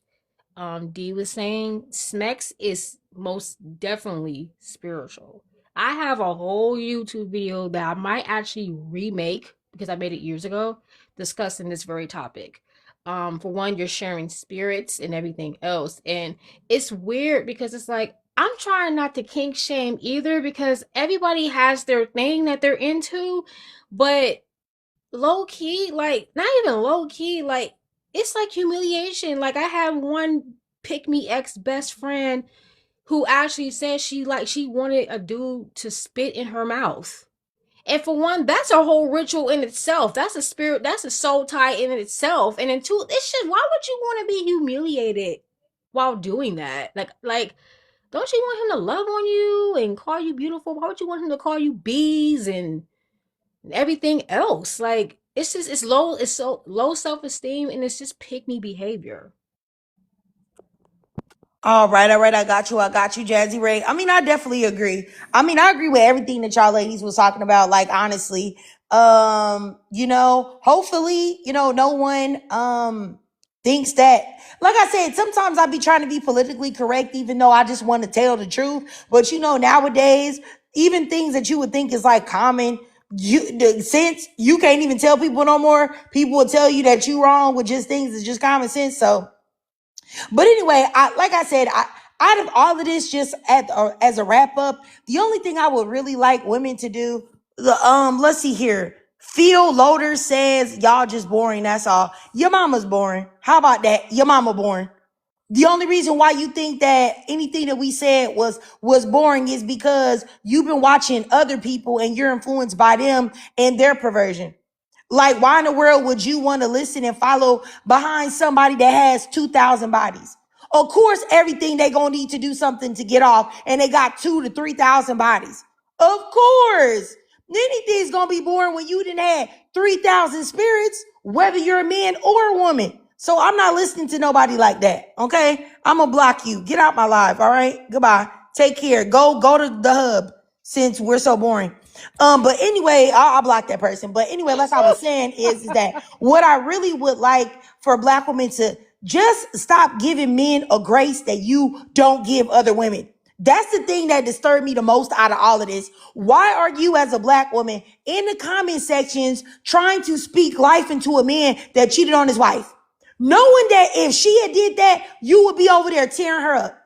D was saying. Smex is most definitely spiritual. I have a whole YouTube video that I might actually remake because I made it years ago discussing this very topic. For one, you're sharing spirits and everything else. And it's weird because it's like I'm trying not to kink shame either because everybody has their thing that they're into, but low key, like not even low key, like it's like humiliation. Like I have one pick me ex best friend who actually said she wanted a dude to spit in her mouth. And for one, that's a whole ritual in itself. That's a spirit, that's a soul tie in itself. And then two, this shit, why would you want to be humiliated while doing that? Like don't you want him to love on you and call you beautiful? Why would you want him to call you bees and everything else? Like it's just it's so low self-esteem and it's just pick me behavior. All right, all right. I got you, Jazzy Ray. I mean, I definitely agree. I mean, I agree with everything that y'all ladies was talking about. Like, honestly, hopefully, no one thinks that. Like I said, sometimes I be trying to be politically correct, even though I just want to tell the truth. But nowadays, even things that you would think is like common, since you can't even tell people no more, people will tell you that you wrong with just things that's just common sense. So. But anyway, like I said, out of all of this, just as a wrap up, the only thing I would really like women to do, let's see here. Phil Loader says y'all just boring. That's all. Your mama's boring. How about that? Your mama boring. The only reason why you think that anything that we said was boring is because you've been watching other people and you're influenced by them and their perversion. Like, why in the world would you want to listen and follow behind somebody that has 2,000 bodies? Of course, everything they gonna need to do something to get off, and they got 2 to 3,000 bodies. Of course, anything's gonna be boring when you didn't have 3,000 spirits, whether you're a man or a woman. So I'm not listening to nobody like that. Okay, I'm gonna block you. Get out my life. All right, goodbye. Take care. Go to the hub since we're so boring. But anyway, I'll block that person. But anyway, like I was saying is that what I really would like for black women to just stop giving men a grace that you don't give other women. That's the thing that disturbed me the most out of all of this. Why are you as a black woman in the comment sections trying to speak life into a man that cheated on his wife? Knowing that if she had did that, you would be over there tearing her up.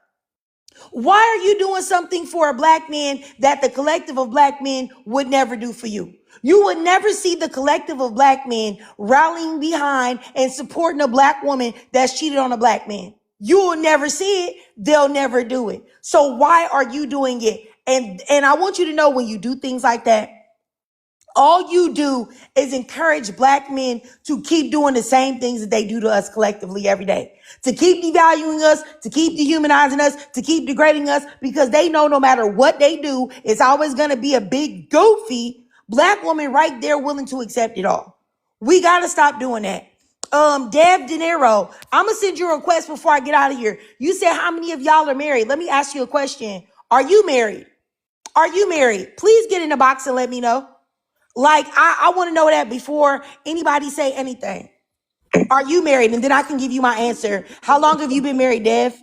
Why are you doing something for a black man that the collective of black men would never do for you? You would never see the collective of black men rallying behind and supporting a black woman that's cheated on a black man. You will never see it. They'll never do it. So why are you doing it? And I want you to know when you do things like that, all you do is encourage black men to keep doing the same things that they do to us collectively every day. To keep devaluing us, to keep dehumanizing us, to keep degrading us, because they know no matter what they do, it's always going to be a big goofy black woman right there willing to accept it all. We got to stop doing that. Dev De Niro, I'm going to send you a request before I get out of here. You said how many of y'all are married? Let me ask you a question. Are you married? Are you married? Please get in the box and let me know. Like, I want to know that before anybody say anything. Are you married? And then I can give you my answer. How long have you been married, Dev?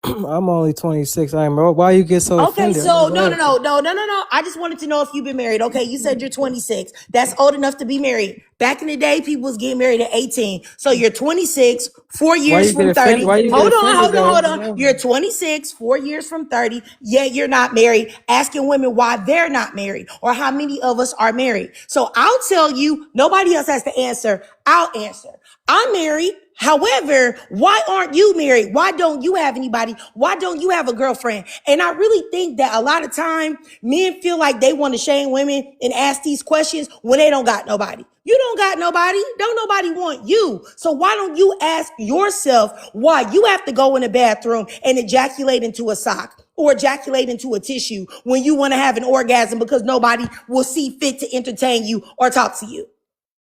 I'm only 26. Why you get so Okay, offended? so no. I just wanted to know if you've been married. Okay, you said you're 26. That's old enough to be married. Back in the day, people was getting married at 18. So you're 26, 4 Why years you get from offended? 30. Why you get Hold on, offended though? You're 26, 4 years from 30. Yet you're not married. Asking women why they're not married or how many of us are married. So I'll tell you, nobody else has to answer. I'll answer. I'm married. However, why aren't you married? Why don't you have anybody? Why don't you have a girlfriend? And I really think that a lot of time men feel like they want to shame women and ask these questions when they don't got nobody. You don't got nobody. Don't nobody want you. So why don't you ask yourself why you have to go in the bathroom and ejaculate into a sock? or ejaculate into a tissue when you want to have an orgasm because nobody will see fit to entertain you or talk to you?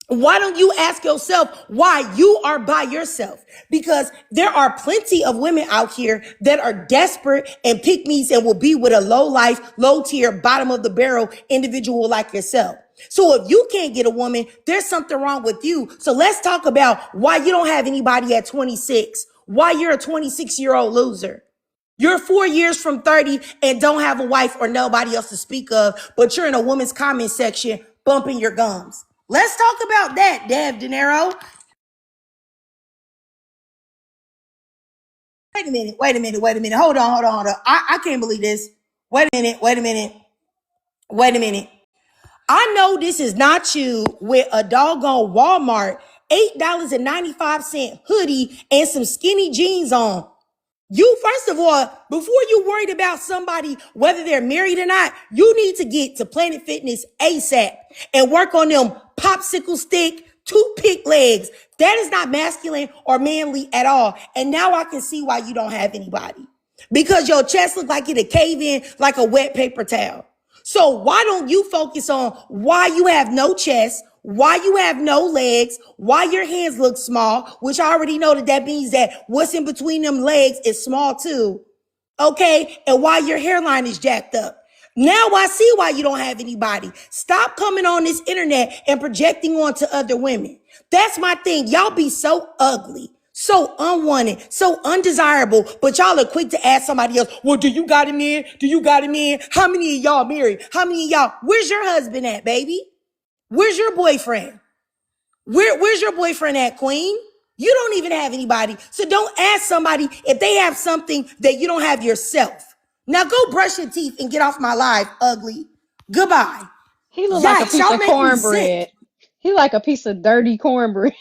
Why don't you ask yourself why you are by yourself? Because there are plenty of women out here that are desperate and pick me's and will be with a low life, low tier, bottom of the barrel individual like yourself. So if you can't get a woman, there's something wrong with you. So let's talk about why you don't have anybody at 26, why you're a 26-year-old loser. You're 4 years from 30 and don't have a wife or nobody else to speak of, but you're in a woman's comment section bumping your gums. Let's talk about that, Dev De Niro. Wait a minute. Hold on. I can't believe this. Wait a minute. I know this is not you with a doggone Walmart $8.95 hoodie and some skinny jeans on. You, first of all, before you worried about somebody, whether they're married or not, you need to get to Planet Fitness ASAP and work on them popsicle stick, toothpick legs. That is not masculine or manly at all. And now I can see why you don't have anybody. Because your chest look like it'll cave in like a wet paper towel. So why don't you focus on why you have no chest, why you have no legs, why your hands look small, which I already know that means that what's in between them legs is small too. Okay? And why your hairline is jacked up. Now I see why you don't have anybody. Stop coming on this internet and projecting onto other women. That's my thing. Y'all be so ugly, so unwanted, so undesirable, but y'all are quick to ask somebody else, well, do you got a man? Do you got a man? How many of y'all married? How many of y'all? Where's your husband at, baby? Where's your boyfriend? Where's your boyfriend at, queen? You don't even have anybody. So don't ask somebody if they have something that you don't have yourself. Now go brush your teeth and get off my live, ugly. Goodbye. He look like a Yikes, piece y'all of make me sick. cornbread. He like a piece of dirty cornbread.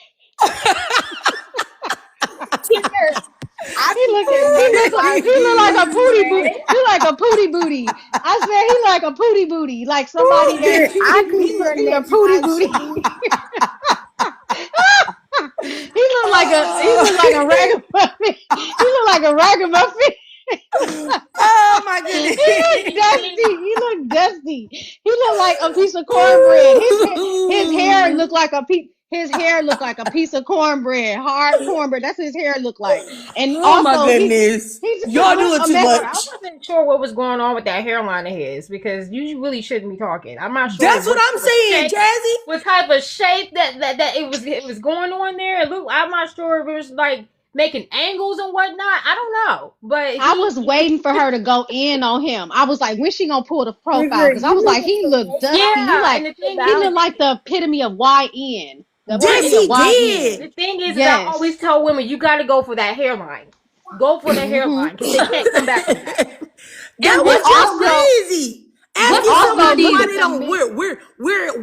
I He think look that women like he look like a pooty booty. cornbread. He like a pooty booty. I said he like a pooty booty. Like somebody that I prefer he a next pooty live booty. show. He look like a ragamuffin. He look like a ragamuffin. Oh my He look goodness. dusty. He look dusty. He look like a piece of cornbread. His hair look like a piece. His hair look like a piece of cornbread, hard cornbread. That's what his hair look like. And Oh my also, goodness. he Y'all look doing a too mess. I much. wasn't sure what was going on with that hairline of his because you really shouldn't be talking. I'm not sure That's what I'm saying, Jazzy. what type of shape that it was going on there. It looked, I'm not sure if it was like making angles and whatnot. I don't know, but I was waiting for her to go in on him. I was like, when she gonna pull the profile? Because I was like, he looked dusty. yeah. And the thing He is, looked like the epitome of YN. The Yes, epitome of he YN. the did. thing is I always Yes. tell women you got to go for that hairline. Go for the Hmm. hairline because they can't come back from that. That And And was just also, crazy. and Asking also, somebody look why at they the don't men.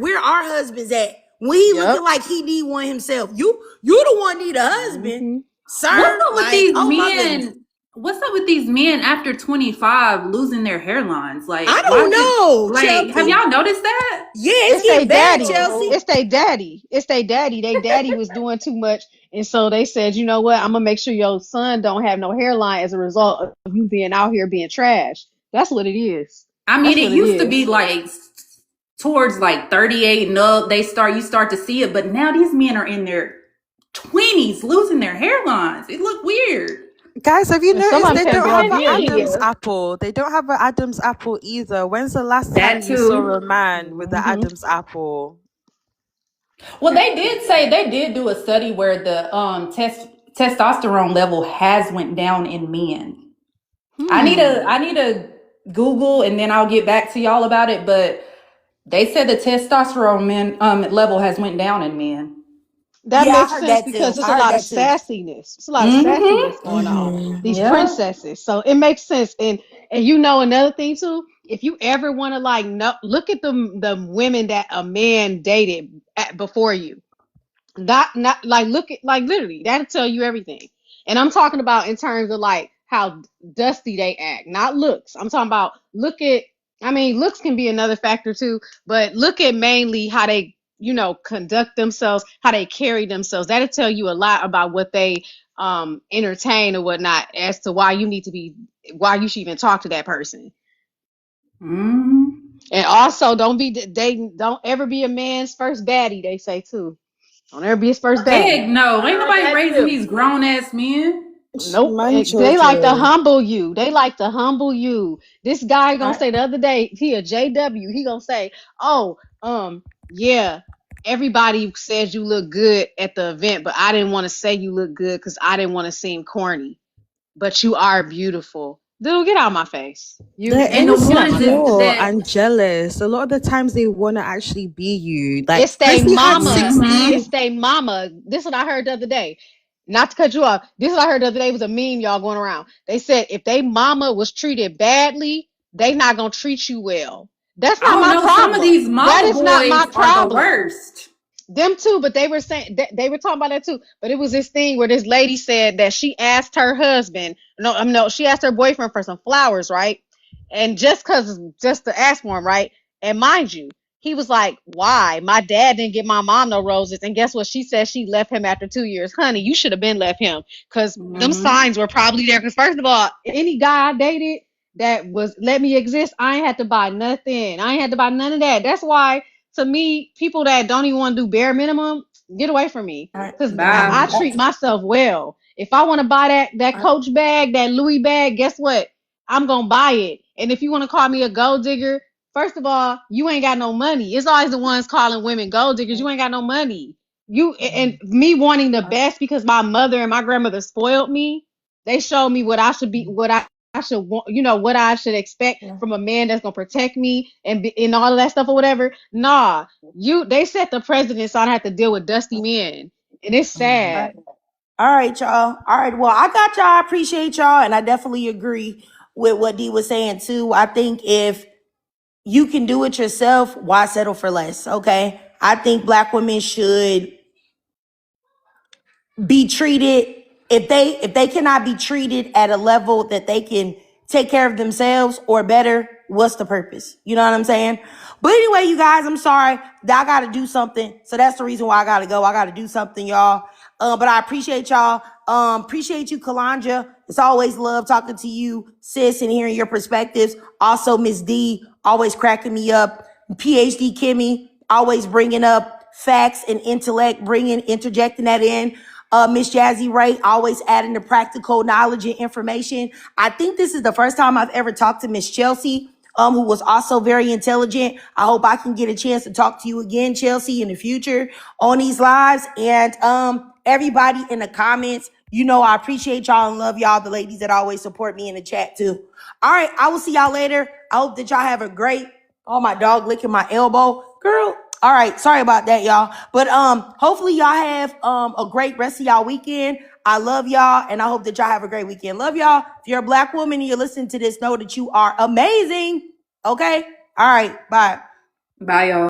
where our husbands at when he looking Yep. like he need one himself. You the one need a husband, Hmm. what's sir. up with Like, these oh my goodness. men? What's up with these men after 25 losing their hairlines? I Like, why don't is it know, like, have Chelsea. y'all noticed that? Yeah, it's It's they getting bad, daddy. Chelsea. No. It's they daddy. It's they daddy. They daddy was doing too much, and so they said, you know what? I'm gonna make sure your son don't have no hairline as a result of you being out here being trash. That's what it is. I mean, That's it what it used to be is. like towards like 38 and up, you start to see it, but now these men are in their 20s losing their hairlines. It look weird. Guys, have you And some noticed of them they can't don't grow have Even an beards Adam's me. either. apple? They don't have an Adam's apple either. When's the last time That you saw a too. man with the Hmm. Adam's apple? Well, they did say they did do a study where the testosterone level has went down in men. Hmm. I need to Google and then I'll get back to y'all about it. But they said the testosterone level has went down in men. That Yeah, I makes heard sense that too. because there's a I heard lot of that too. sassiness. It's a lot of Mm-hmm. sassiness going on. These Yeah. princesses. So it makes sense. And you know another thing too, if you ever want to like no, look at the women that a man dated before you. Not like look at like literally that'll tell you everything. And I'm talking about in terms of like how dusty they act, not looks. I'm talking about look at I mean looks can be another factor too, but look at mainly how they conduct themselves, how they carry themselves. That'll tell you a lot about what they entertain or whatnot as to why you need to be why you should even talk to that person. Mm-hmm. And also, don't ever be a man's first baddie. They say too. Don't ever be his first baddie. Heck no. I Ain't heard nobody that raising too. these grown ass men. Nope. Man, They like to children. humble you. They like to humble you. This guy gonna I, say the other day, he a JW. He gonna say, "Oh, yeah, everybody says you look good at the event, but I didn't want to say you look good because I didn't want to seem corny. But you are beautiful, dude. Get out of my face. They're and the Get out of ones my face. insecure that and jealous. A lot of the times they want to actually be you. Like It's they Chrissy had mama. 16. It's they mama. This is what I heard the other day. Not to cut you off. This is what I heard the other day. It was a meme y'all going around. They said if they mama was treated badly, they not gonna treat you well. That's I not don't my know, some of problem. these That mama is not boys my are the problem. worst. Them too, but they were saying they were talking about that too. But it was this thing where this lady said that she asked her husband, no, she asked her boyfriend for some flowers, right? And just to ask for him, right? And mind you, he was like, "Why? My dad didn't get my mom no roses." And guess what? She said she left him after 2 years. Honey, you should have been left him because them Mm-hmm. signs were probably there. Because first of all, any guy I dated that was let me exist, I ain't had to buy nothing. I ain't had to buy none of that. That's why to me, people that don't even want to do bare minimum, get away from me. All right. Because I Bye. treat myself well. If I want to buy that All right. Coach bag, that Louis bag, guess what? I'm gonna buy it. And if you want to call me a gold digger, first of all, you ain't got no money. It's always the ones calling women gold diggers. You ain't got no money. You and me wanting the best because my mother and my grandmother spoiled me. They showed me what I should be, what I should want, what I should expect Yeah. from a man that's gonna protect me and all of that stuff or whatever. Nah, they set the president so I don't have to deal with dusty men, and it's All right. sad. All right, y'all. All right. Well, I got y'all. I appreciate y'all. And I definitely agree with what Dee was saying too. I think if you can do it yourself, why settle for less? Okay. I think black women should be treated if they cannot be treated at a level that they can take care of themselves or better, what's the purpose? You know what I'm saying? But anyway, you guys, I'm sorry that I gotta do something. So that's the reason why I gotta go. I gotta do something, y'all. But I appreciate y'all. Appreciate you, Kalanja. It's always love talking to you, sis, and hearing your perspectives. Also, Miss D, always cracking me up. PhD Kimmy, always bringing up facts and intellect, interjecting that in. Miss Jazzy Ray, always adding the practical knowledge and information. I think this is the first time I've ever talked to Miss Chelsea, who was also very intelligent. I hope I can get a chance to talk to you again, Chelsea, in the future on these lives. And everybody in the comments, I appreciate y'all and love y'all, the ladies that always support me in the chat too. All right, I will see y'all later. I hope that y'all have a great, oh, my dog licking my elbow. Girl, all right, sorry about that, y'all. But hopefully y'all have a great rest of y'all weekend. I love y'all, and I hope that y'all have a great weekend. Love y'all. If you're a black woman and you're listening to this, know that you are amazing. Okay? All right, bye. Bye, y'all.